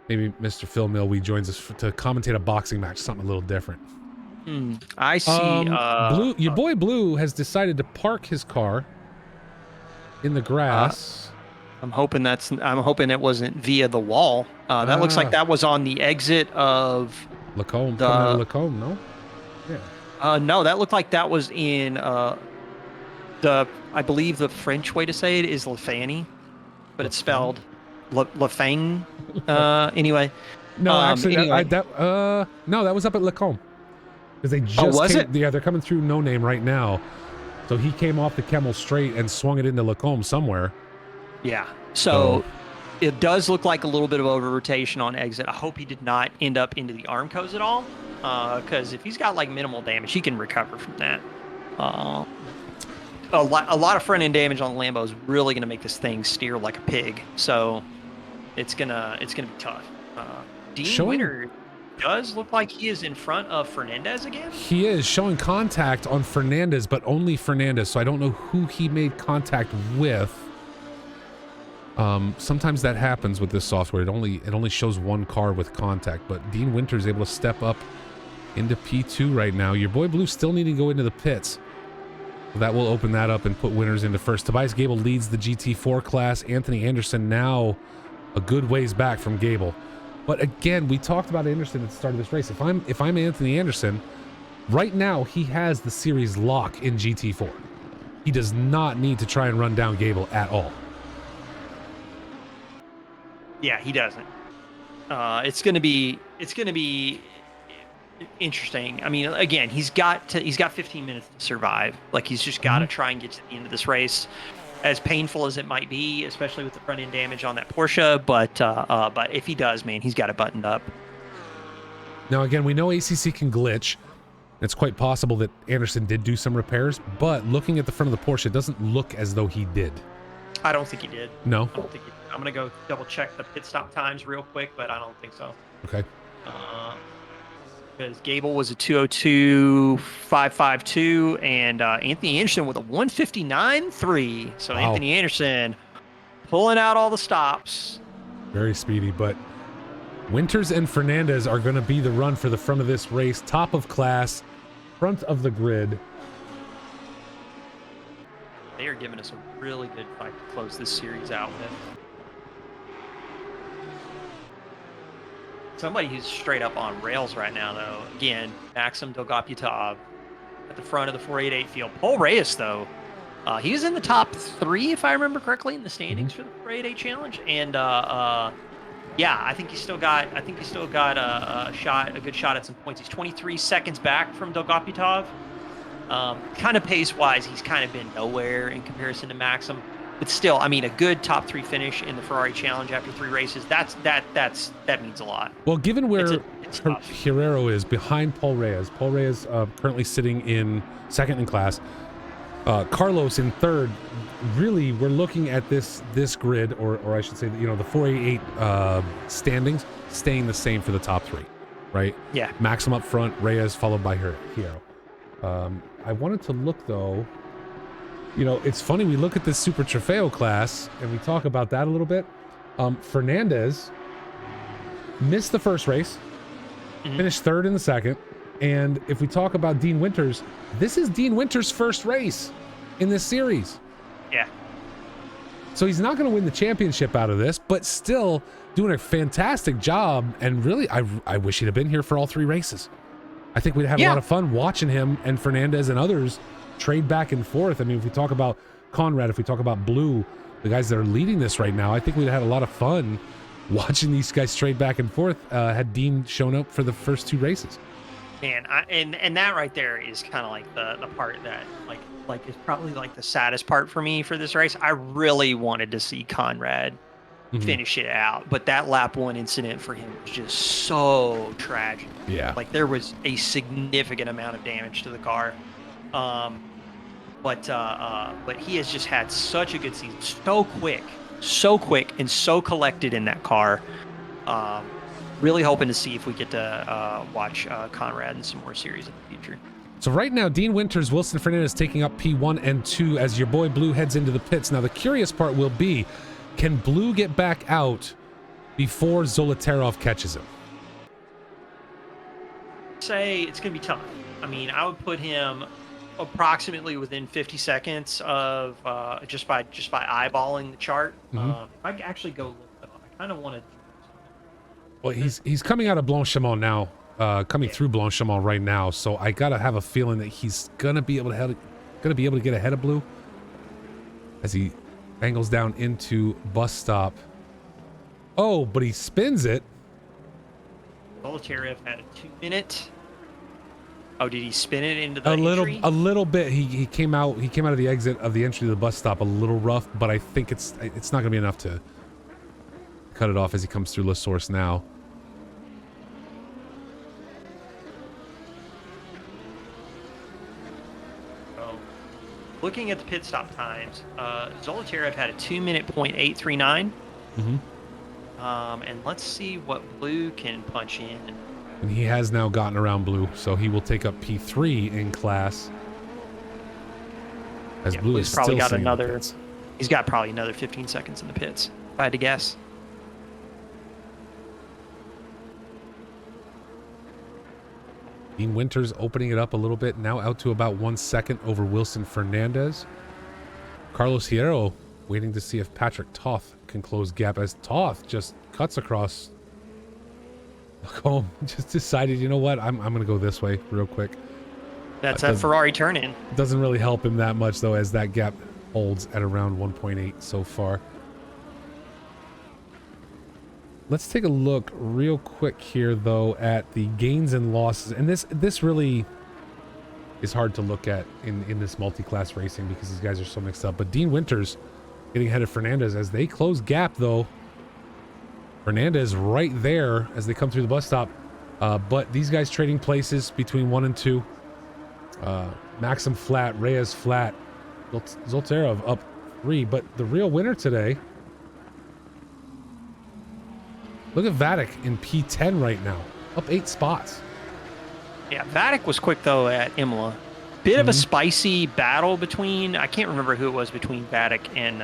Mr. Phil Milwee joins us to commentate a boxing match, something a little different. I see. Blue, your boy Blue has decided to park his car in the grass. I'm hoping it wasn't via the wall. That looks like that was on the exit of Lacombe. Coming out of Lacombe, no? Yeah. No, that looked like that was in I believe the French way to say it is Lafani, but it's spelled Lafang. Anyway. No, actually, no, that was up at Lacombe. Because they just they're coming through No Name right now. So he came off the Kemmel Straight and swung it into Lacombe somewhere. Yeah. So it does look like a little bit of over rotation on exit. I hope he did not end up into the Armco's at all. Because if he's got like minimal damage, he can recover from that. A lot of front end damage on the Lambo is really going to make this thing steer like a pig. So it's gonna be tough. Dean Winter does look like he is in front of Fernandez again. He is showing contact on Fernandez, but only Fernandez, so I don't know who he made contact with. Sometimes that happens with this software. It only shows one car with contact, but Dean Winters able to step up into P2 right now. Your boy Blue still needing to go into the pits. So that will open that up and put Winters into first. Tobias Gable leads the GT4 class. Anthony Anderson now a good ways back from Gable. But again, we talked about Anderson at the start of this race. If I'm Anthony Anderson, right now he has the series lock in GT4. He does not need to try and run down Gable at all. Yeah, he doesn't. It's gonna be interesting. I mean, again, he's got 15 minutes to survive. Like, he's just got to try and get to the end of this race, as painful as it might be, especially with the front end damage on that Porsche. But if he does, man, he's got it buttoned up. Now, again, we know ACC can glitch. It's quite possible that Anderson did do some repairs, but looking at the front of the Porsche, it doesn't look as though he did. I don't think he did. No? I don't think he did. I'm going to go double check the pit stop times real quick, but I don't think so. Okay. Because Gable was a 202.552, and Anthony Anderson with a 159.3. So wow. Anthony Anderson pulling out all the stops. Very speedy, but Winters and Fernandez are going to be the run for the front of this race. Top of class, front of the grid. They are giving us a really good fight to close this series out with. Somebody who's straight up on rails right now, though. Again, Maxim Dolgopyatov at the front of the 488 field. Paul Reyes, though, he was in the top 3, if I remember correctly, in the standings for the 488 challenge. And yeah, I think he's still got a good shot at some points. He's 23 seconds back from Dolgopyatov. Kind of pace-wise, he's kind of been nowhere in comparison to Maxim. But still, I mean, a good top 3 finish in the Ferrari Challenge after 3 races, that means a lot. Well, given where Herrero is behind Paul Reyes currently sitting in second in class, Carlos in third. Really, we're looking at this grid, or I should say, the 488 standings staying the same for the top 3, right? Yeah. Maxim up front, Reyes followed by Herrero. I wanted to look though. It's funny, we look at this Super Trofeo class and we talk about that a little bit. Fernandez missed the first race, finished third in the second. And if we talk about Dean Winters, this is Dean Winters' first race in this series. Yeah. So he's not going to win the championship out of this, but still doing a fantastic job. And really, I wish he'd have been here for all 3 races. I think we'd have a lot of fun watching him and Fernandez and others trade back and forth. I mean, if we talk about Conrad, if we talk about Blue, the guys that are leading this right now, I think we'd have had a lot of fun watching these guys trade back and forth had Dean shown up for the first 2 races. Man, and that right there is kind of like the part that like is probably like the saddest part for me for this race. I really wanted to see Conrad finish it out, but that lap 1 incident for him was just so tragic. Yeah, like there was a significant amount of damage to the car. But he has just had such a good season, so quick and so collected in that car. Really hoping to see if we get to watch Conrad in some more series in the future. So right now, Dean Winters, Wilson Fernandez taking up P1 and 2 as your boy Blue heads into the pits. Now the curious part will be, can Blue get back out before Zolotarov catches him? Say it's going to be tough. I mean, I would put him approximately within 50 seconds of just by eyeballing the chart. If I actually go look it up, I kind of want to. Well, he's coming out of Blanchimont now, through Blanchimont right now. So I gotta have a feeling that he's gonna be able to get ahead of Blue as he angles down into bus stop. Oh, but he spins it. Zolotarov had a 2-minute. Oh, did he spin it into the entry? A little bit. He came out of the exit of the entry to the bus stop a little rough, but I think it's not gonna be enough to cut it off as he comes through La Source now. Looking at the pit stop times, Zolotarov had a 2-minute .839. And let's see what Blue can punch in. And he has now gotten around Blue, so he will take up P3 in class. As Blue is probably still got sitting in the another. pits. He's got probably another 15 seconds in the pits, if I had to guess. Dean Winters opening it up a little bit, now out to about 1 second over Wilson Fernandez. Carlos Hierro waiting to see if Patrick Toth can close gap as Toth just cuts across. Lacombe just decided, you know what, I'm going to go this way real quick. That's a Ferrari turn-in. Doesn't really help him that much, though, as that gap holds at around 1.8 so far. Let's take a look real quick here, though, at the gains and losses. And this really is hard to look at in this multi-class racing because these guys are so mixed up. But Dean Winters getting ahead of Fernandez as they close gap, though. Fernandez right there as they come through the bus stop. But these guys trading places between 1 and 2. Maxim flat, Reyes flat, Zoltarov up 3. But the real winner today... Look at Vatic in P10 right now, up 8 spots. Yeah, Vatic was quick, though, at Imola. Bit of a spicy battle between, I can't remember who it was between Vatic and,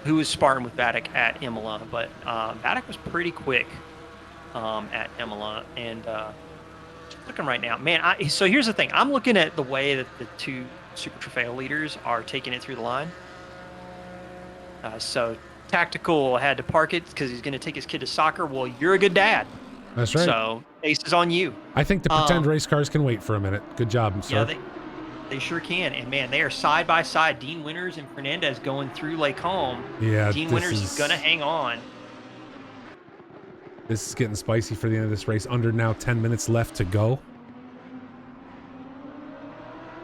who was sparring with Vatic at Imola, but Vatic was pretty quick at Imola. And looking right now, man, so here's the thing. I'm looking at the way that the 2 Super Trofeo leaders are taking it through the line. So Tactical had to park it because he's going to take his kid to soccer. Well, you're a good dad. That's right. So ace is on you. I think the pretend race cars can wait for a minute. Good job, sir. Yeah, they sure can. And man, they are side by side. Dean Winters and Fernandez going through Lake Home. Yeah, Dean Winters is going to hang on. This is getting spicy for the end of this race. Under now 10 minutes left to go.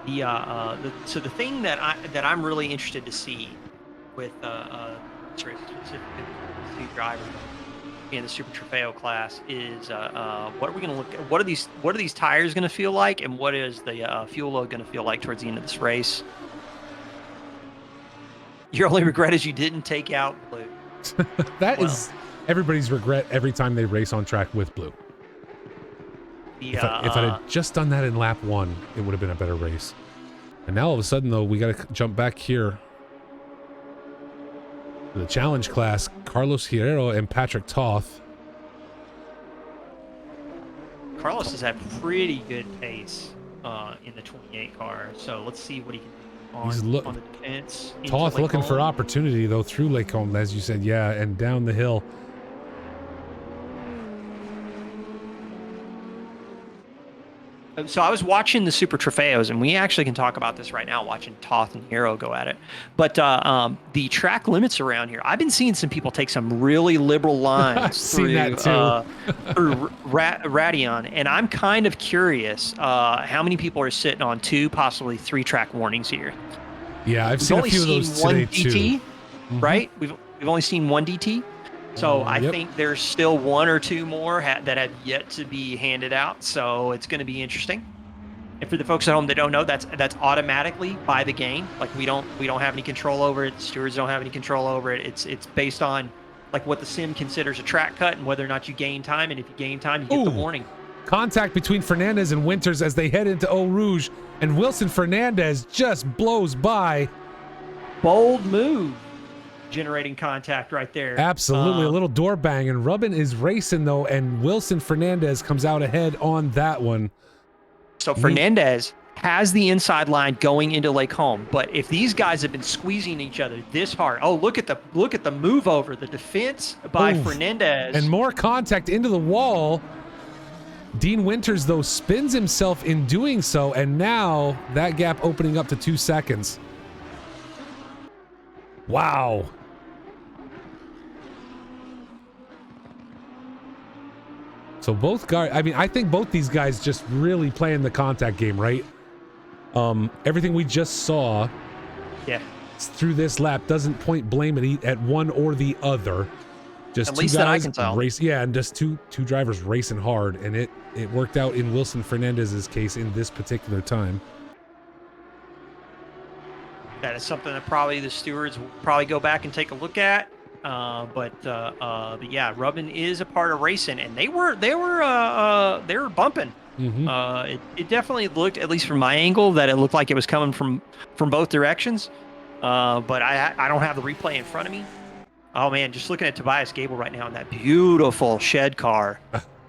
So the thing that I'm really interested to see with specifically the drivers in the Super Trofeo class is what are we going to look at? What are these tires going to feel like, and what is the fuel load going to feel like towards the end of this race? Your only regret is you didn't take out Blue. That is everybody's regret every time they race on track with Blue. If I had just done that in lap 1, it would have been a better race. And now all of a sudden, though, we got to jump back here. The challenge class, Carlos Hierro and Patrick Toth. Carlos has had pretty good pace in the 28 car, so let's see what he can do on the defense. Toth looking for opportunity, though, through Lake Home, as you said, yeah, and down the hill. So I was watching the Super Trofeos, and we actually can talk about this right now, watching Toth and Hero go at it. But the track limits around here, I've been seeing some people take some really liberal lines through Radion, and I'm kind of curious how many people are sitting on 2, possibly 3 track warnings here. Yeah, I've seen a few of those today too. Right? We've only seen 1 DT. So I think there's still 1 or 2 more that have yet to be handed out. So it's going to be interesting. And for the folks at home that don't know, that's automatically by the game. Like we don't have any control over it. Stewards don't have any control over it. It's based on like what the sim considers a track cut and whether or not you gain time. And if you gain time, you get the warning. Contact between Fernandez and Winters as they head into Eau Rouge, and Wilson Fernandez just blows by. Bold move. Generating contact right there. Absolutely, a little door bang, and Rubbin is racing though, and Wilson Fernandez comes out ahead on that one. So Fernandez has the inside line going into Lake Home, but if these guys have been squeezing each other this hard, look at the move over, the defense by Fernandez, and more contact into the wall. Dean Winters though spins himself in doing so, and now that gap opening up to 2 seconds. Wow. So both guys, I mean, I think both these guys just really playing the contact game, right? Everything we just saw through this lap doesn't point blame at one or the other. Just at two least guys that I can tell. and just two drivers racing hard, and it worked out in Wilson Fernandez's case in this particular time. That is something that probably the stewards will probably go back and take a look at. But yeah, rubbing is a part of racing, and they were bumping. Mm-hmm. It definitely looked, at least from my angle, that it looked like it was coming from both directions. But I don't have the replay in front of me. Oh man, just looking at Tobias Gable right now in that beautiful shed car,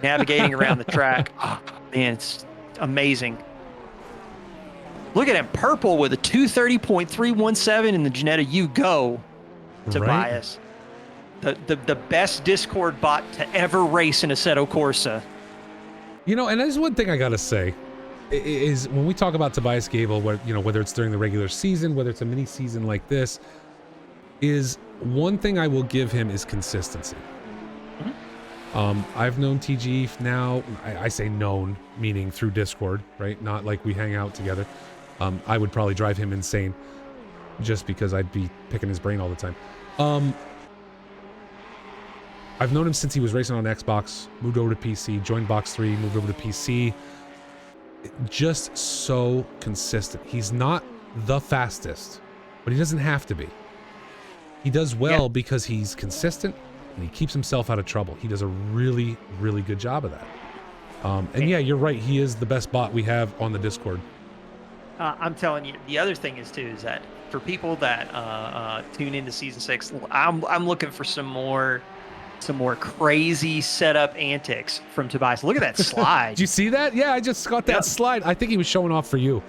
navigating around the track. Oh, man, it's amazing. Look at him, purple with a 230.317 in the Ginetta U Go. Tobias, the best Discord bot to ever race in Assetto Corsa. You know, and there's one thing I gotta say is when we talk about Tobias Gable, whether it's during the regular season, whether it's a mini season like this, is one thing I will give him is consistency. I've known TG now, I say known, meaning through Discord, right? Not like we hang out together. I would probably drive him insane just because I'd be picking his brain all the time. I've known him since he was racing on Xbox, moved over to PC, joined Box3, moved over to PC. Just so consistent. He's not the fastest, but he doesn't have to be. He does well because he's consistent and he keeps himself out of trouble. He does a really, really good job of that. And yeah, you're right. He is the best bot we have on the Discord. I'm telling you, the other thing is too, is that for people that tune into season 6, I'm looking for some more crazy setup antics from Tobias. Look at that slide. Did you see that? Yeah, I just got that slide. I think he was showing off for you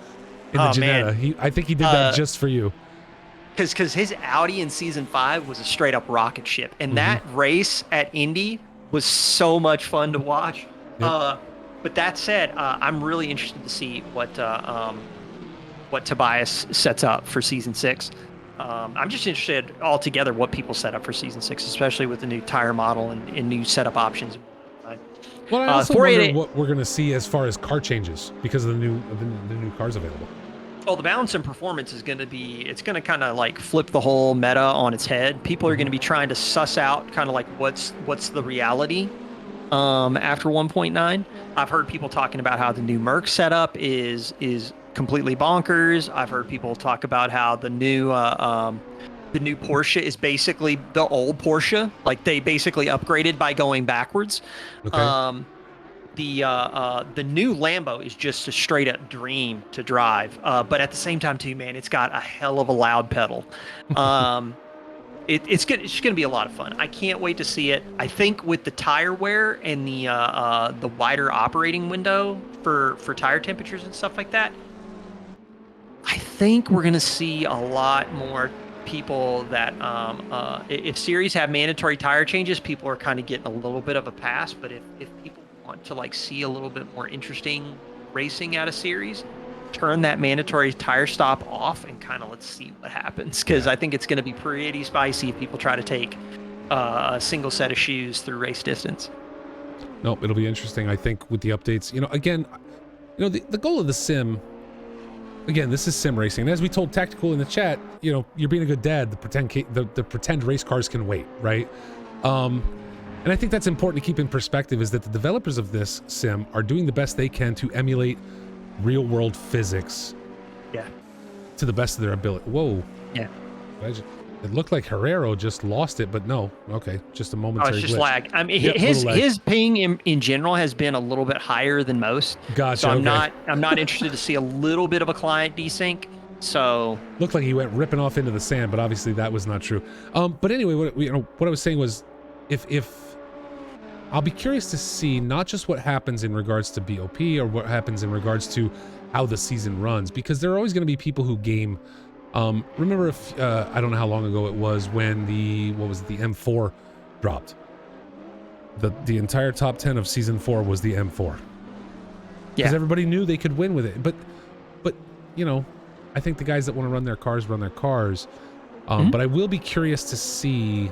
in the Ginetta. I think he did that just for you. Because his Audi in season 5 was a straight up rocket ship, and that race at Indy was so much fun to watch. Yep. But that said, I'm really interested to see what Tobias sets up for season 6. I'm just interested altogether what people set up for season 6, especially with the new tire model and new setup options. Well, I also wonder what we're going to see as far as car changes because of the new cars available. Well, the balance and performance is going to be, it's going to kind of like flip the whole meta on its head. People are going to be trying to suss out kind of like what's the reality after 1.9. I've heard people talking about how the new Merc setup is completely bonkers. I've heard people talk about how the new Porsche is basically the old Porsche. Like they basically upgraded by going backwards. Okay. The new Lambo is just a straight up dream to drive. But at the same time too, man, it's got a hell of a loud pedal. It's gonna be a lot of fun. I can't wait to see it. I think with the tire wear and the wider operating window for tire temperatures and stuff like that, I think we're gonna see a lot more people that if series have mandatory tire changes, people are kind of getting a little bit of a pass. But if people want to like see a little bit more interesting racing out of series, turn that mandatory tire stop off and kind of let's see what happens, because I think it's going to be pretty spicy if people try to take a single set of shoes through race distance. Nope, it'll be interesting. I think with the updates, again, the goal of the sim, again, this is sim racing. And as we told Tactical in the chat, you're being a good dad. The pretend race cars can wait, right? And I think that's important to keep in perspective, is that the developers of this sim are doing the best they can to emulate real world physics to the best of their ability. Whoa. Yeah. It looked like Herrero just lost it, but no. Okay, just a momentary it's just glitch. lag. I mean, his ping in general has been a little bit higher than most. Gotcha. So I'm not interested to see a little bit of a client desync. So looked like he went ripping off into the sand, but obviously that was not true. But anyway, what I was saying was, if I'll be curious to see not just what happens in regards to BOP or what happens in regards to how the season runs, because there are always going to be people who game. Remember, I don't know how long ago it was when the M4 dropped. The entire top 10 of season 4 was the M4. Because everybody knew they could win with it. But I think the guys that want to run their cars. But I will be curious to see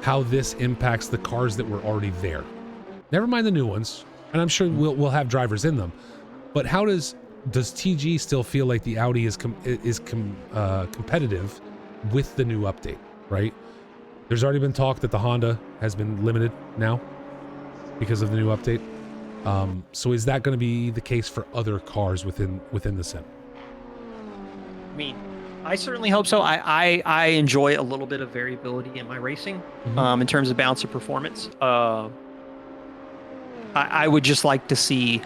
how this impacts the cars that were already there. Never mind the new ones, and I'm sure we'll have drivers in them. But how does TG still feel like the Audi is competitive with the new update, right? There's already been talk that the Honda has been limited now because of the new update. So is that going to be the case for other cars within the sim? I mean, I certainly hope so. I enjoy a little bit of variability in my racing, in terms of balance of performance. I would just like to see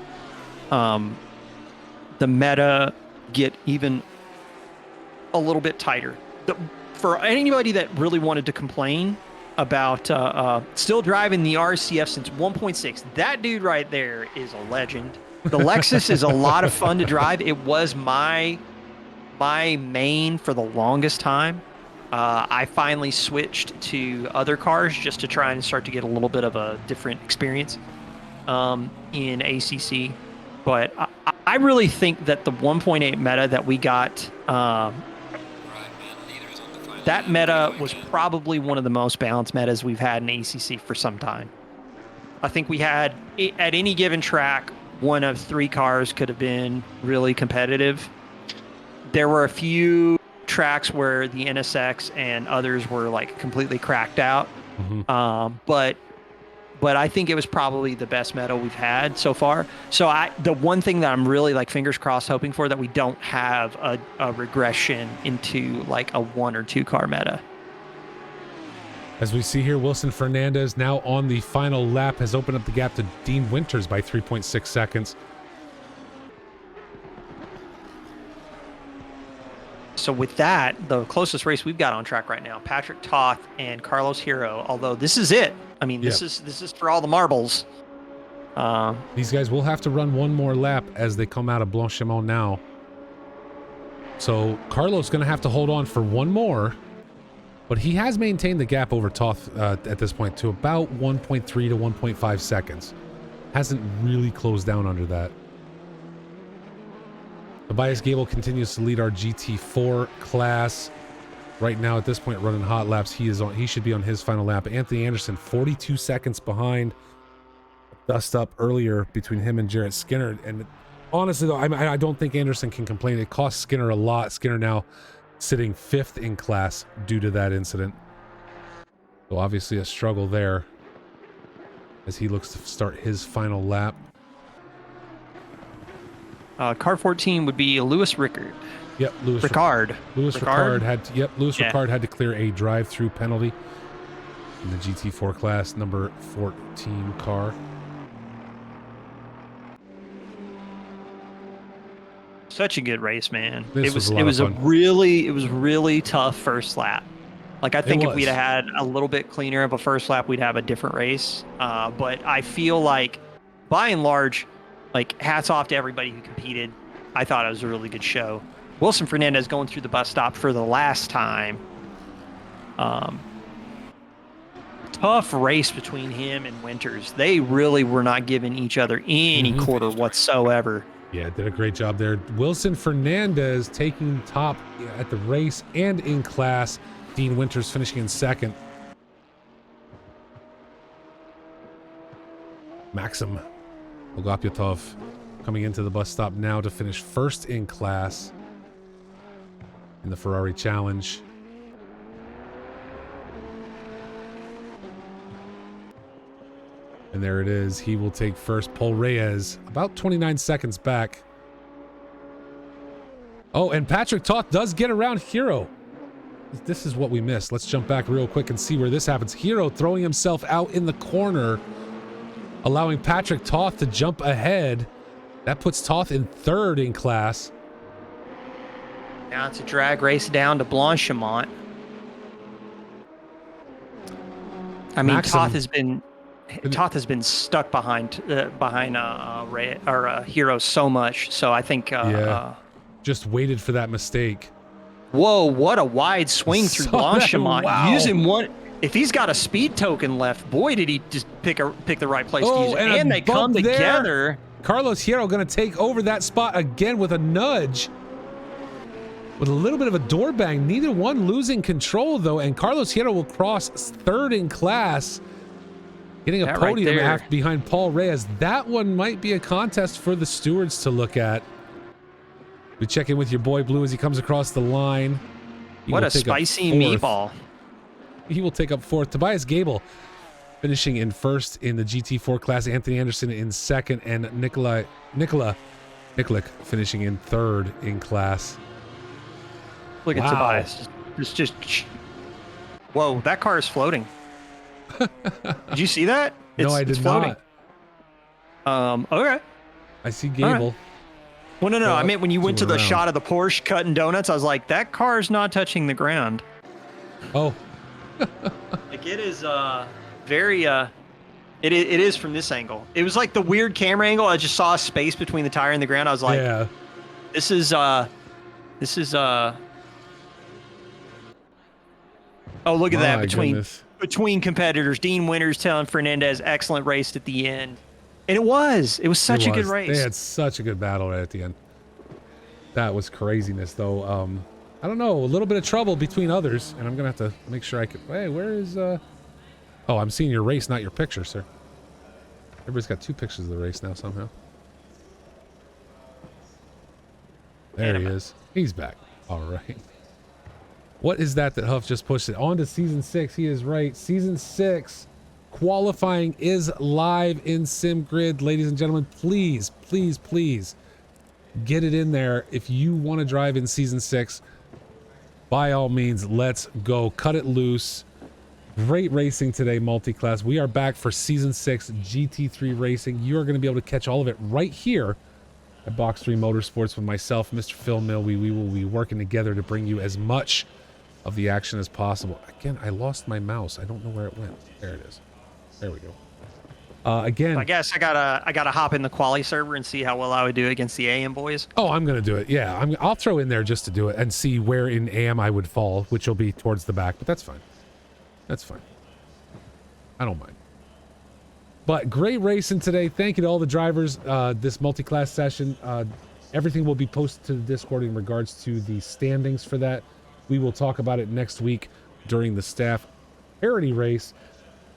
the meta get even a little bit tighter. For anybody that really wanted to complain about still driving the RCF since 1.6, that dude right there is a legend. The Lexus is a lot of fun to drive. It was my main for the longest time. I finally switched to other cars just to try and start to get a little bit of a different experience in ACC. But I really think that the 1.8 meta that we got, that meta was probably one of the most balanced metas we've had in ACC for some time. I think we had, at any given track, one of 3 cars could have been really competitive. There were a few tracks where the NSX and others were like completely cracked out. But I think it was probably the best meta we've had so far. So the one thing that I'm really like fingers crossed hoping for, that we don't have a regression into like a 1 or 2 car meta. As we see here, Wilson Fernandez now on the final lap has opened up the gap to Dean Winters by 3.6 seconds. So with that, the closest race we've got on track right now, Patrick Toth and Carlos Hero. Although this is it. I mean, this is for all the marbles. These guys will have to run one more lap as they come out of Blanchimont now. So Carlos going to have to hold on for one more, but he has maintained the gap over Toth at this point to about 1.3 to 1.5 seconds. Hasn't really closed down under that. Tobias Gable continues to lead our GT4 class. Right now, at this point, running hot laps. He should be on his final lap. Anthony Anderson, 42 seconds behind. Dust up earlier between him and Jarrett Skinner. And honestly, though, I don't think Anderson can complain. It cost Skinner a lot. Skinner now sitting 5th in class due to that incident. So obviously a struggle there as he looks to start his final lap. Car 14 would be Lewis Rickard. Yep, Lewis Ricard had to, Ricard had to clear a drive-through penalty in the GT4 class, number 14 car. Such a good race, man. It was a really tough first lap. Like, I think if we'd have had a little bit cleaner of a first lap, we'd have a different race. But I feel like, by and large, like, hats off to everybody who competed. I thought it was a really good show. Wilson Fernandez going through the bus stop for the last time. Tough race between him and Winters. They really were not giving each other any quarter whatsoever. Yeah, did a great job there. Wilson Fernandez taking top at the race and in class. Dean Winters finishing in 2nd. Maxim Logopyatov coming into the bus stop now to finish 1st in class in the Ferrari Challenge. And there it is. He will take first. Paul Reyes, about 29 seconds back. Oh, and Patrick Toth does get around Hero. This is what we missed. Let's jump back real quick and see where this happens. Hero throwing himself out in the corner, allowing Patrick Toth to jump ahead. That puts Toth in 3rd in class. Now it's a drag race down to Blanchimont. I mean, Toth has been stuck behind Hero so much. So I think just waited for that mistake. Whoa! What a wide swing through Blanchimont. Wow. Using one. If he's got a speed token left, boy, did he just pick the right place to use it. And they come together. Carlos Hierro going to take over that spot again with a nudge. With a little bit of a door bang. Neither one losing control, though. And Carlos Hierro will cross 3rd in class. Getting a podium behind Paul Reyes. That one might be a contest for the stewards to look at. We check in with your boy Blue as he comes across the line. What a spicy meatball. He will take up 4th. Tobias Gable finishing in 1st in the GT4 class. Anthony Anderson in 2nd. And Nikola Nikolic finishing in 3rd in class. Look at Tobias. Just. Whoa, that car is floating. Did you see that? No, I did not. Okay. I see Gable. Right. Well, no. I meant when you went to the shot of the Porsche cutting donuts, I was like, that car is not touching the ground. Oh. Like it is very it is from this angle. It was like the weird camera angle. I just saw a space between the tire and the ground. I was like, yeah. This is oh, look at that between competitors. Dean Winters telling Fernandez excellent race at the end. And it was such a good race. They had such a good battle right at the end. That was craziness though. I don't know, a little bit of trouble between others, and I'm gonna have to make sure I can. Hey, where is oh, I'm seeing your race, not your picture, sir. Everybody's got 2 pictures of the race now somehow. There he is. He's back. All right. What is that Huff just pushed it on to season 6? He is right. Season 6 qualifying is live in SimGrid. Ladies and gentlemen, please get it in there. If you want to drive in season 6, by all means, let's go. Cut it loose. Great racing today, multi-class. We are back for season 6 GT3 racing. You are going to be able to catch all of it right here at Box3 Motorsports with myself, Mr. Phil Mill. We will be working together to bring you as much of the action as possible. Again, I lost my mouse. I don't know where it went. There it is. There we go. Again, I guess I gotta hop in the quali server and see how well I would do against the AM boys. Oh, I'm gonna do it. Yeah, I'll throw in there just to do it and see where in AM I would fall, which will be towards the back. But that's fine. That's fine. I don't mind. But great racing today. Thank you to all the drivers. This multi-class session, everything will be posted to the Discord in regards to the standings for that. We will talk about it next week during the staff parity race.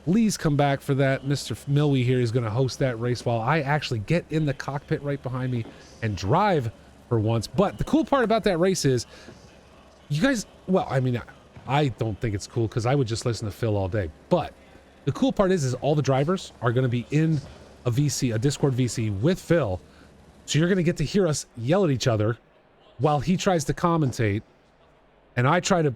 Please come back for that. Mr. Milwee here is going to host that race while I actually get in the cockpit right behind me and drive for once. But the cool part about that race is you guys, well, I mean, I don't think it's cool because I would just listen to Phil all day. But the cool part is all the drivers are going to be in a VC, a Discord VC with Phil. So you're going to get to hear us yell at each other while he tries to commentate. And I try to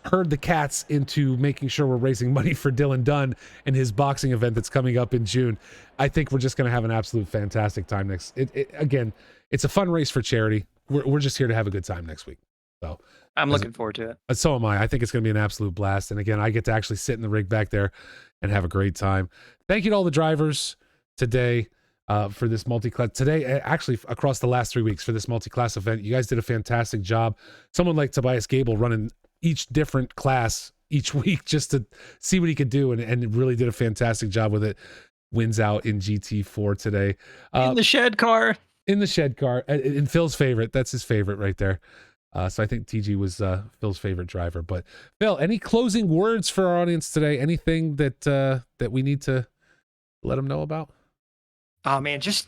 herd the cats into making sure we're raising money for Dylan Dunn and his boxing event that's coming up in June. I think we're just going to have an absolute fantastic time next. Again, it's a fun race for charity. We're just here to have a good time next week. So I'm looking forward to it. So am I. I think it's going to be an absolute blast. And again, I get to actually sit in the rig back there and have a great time. Thank you to all the drivers today for this multi-class. Today, actually, across the last 3 weeks for this multi-class event, you guys did a fantastic job. Someone like Tobias Gable running each different class each week just to see what he could do, and really did a fantastic job with it. Wins out in GT4 today. In the shed car. In the shed car. In Phil's favorite. That's his favorite right there. So I think TG was Phil's favorite driver. But Phil, any closing words for our audience today? Anything that we need to let them know about? Oh man, just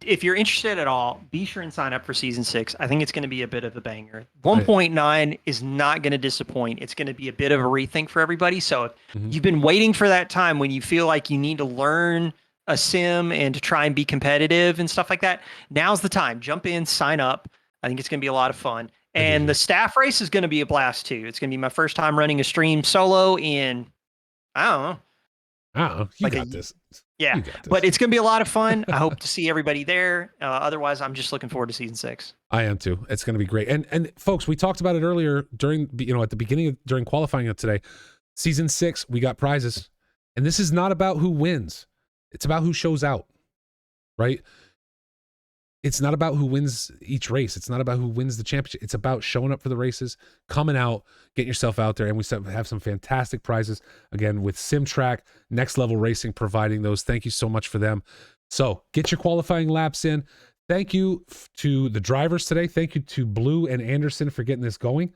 if you're interested at all, be sure and sign up for season 6. I think it's going to be a bit of a banger. 1.9 is not going to disappoint. It's going to be a bit of a rethink for everybody. So if you've been waiting for that time when you feel like you need to learn a sim and to try and be competitive and stuff like that, now's the time. Jump in, sign up. I think it's going to be a lot of fun. And the staff race is going to be a blast too. It's going to be my first time running a stream solo in, I don't know. You got this. Yeah, but it's going to be a lot of fun. I hope to see everybody there. Otherwise, I'm just looking forward to season 6. I am too. It's going to be great. And folks, we talked about it earlier during, at the beginning during qualifying of today. Season 6, we got prizes. And this is not about who wins. It's about who shows out, right? It's not about who wins each race. It's not about who wins the championship. It's about showing up for the races, coming out, getting yourself out there. And we have some fantastic prizes, again, with SimTrack, Next Level Racing providing those. Thank you so much for them. So get your qualifying laps in. Thank you to the drivers today. Thank you to Blue and Anderson for getting this going.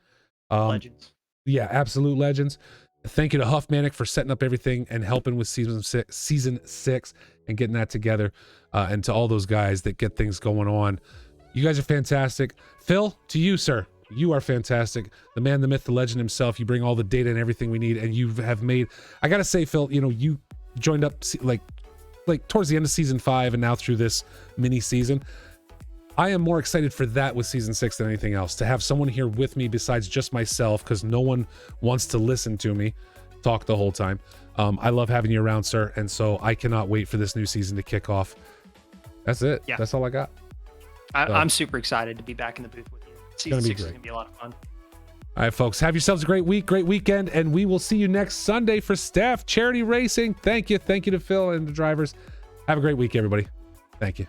Legends. Yeah, absolute legends. Thank you to Huffmanic for setting up everything and helping with season 6 and getting that together. And to all those guys that get things going on. You guys are fantastic. Phil, to you, sir. You are fantastic. The man, the myth, the legend himself. You bring all the data and everything we need. And you have made, I got to say, Phil, you joined up like towards the end of season 5 and now through this mini season. I am more excited for that with season 6 than anything else, to have someone here with me besides just myself, because no one wants to listen to me talk the whole time. I love having you around, sir, and so I cannot wait for this new season to kick off. That's it. Yeah. That's all I got. I'm super excited to be back in the booth with you. Season 6 is going to be a lot of fun. All right, folks, have yourselves a great week, great weekend, and we will see you next Sunday for Staff Charity Racing. Thank you. Thank you to Phil and the drivers. Have a great week, everybody. Thank you.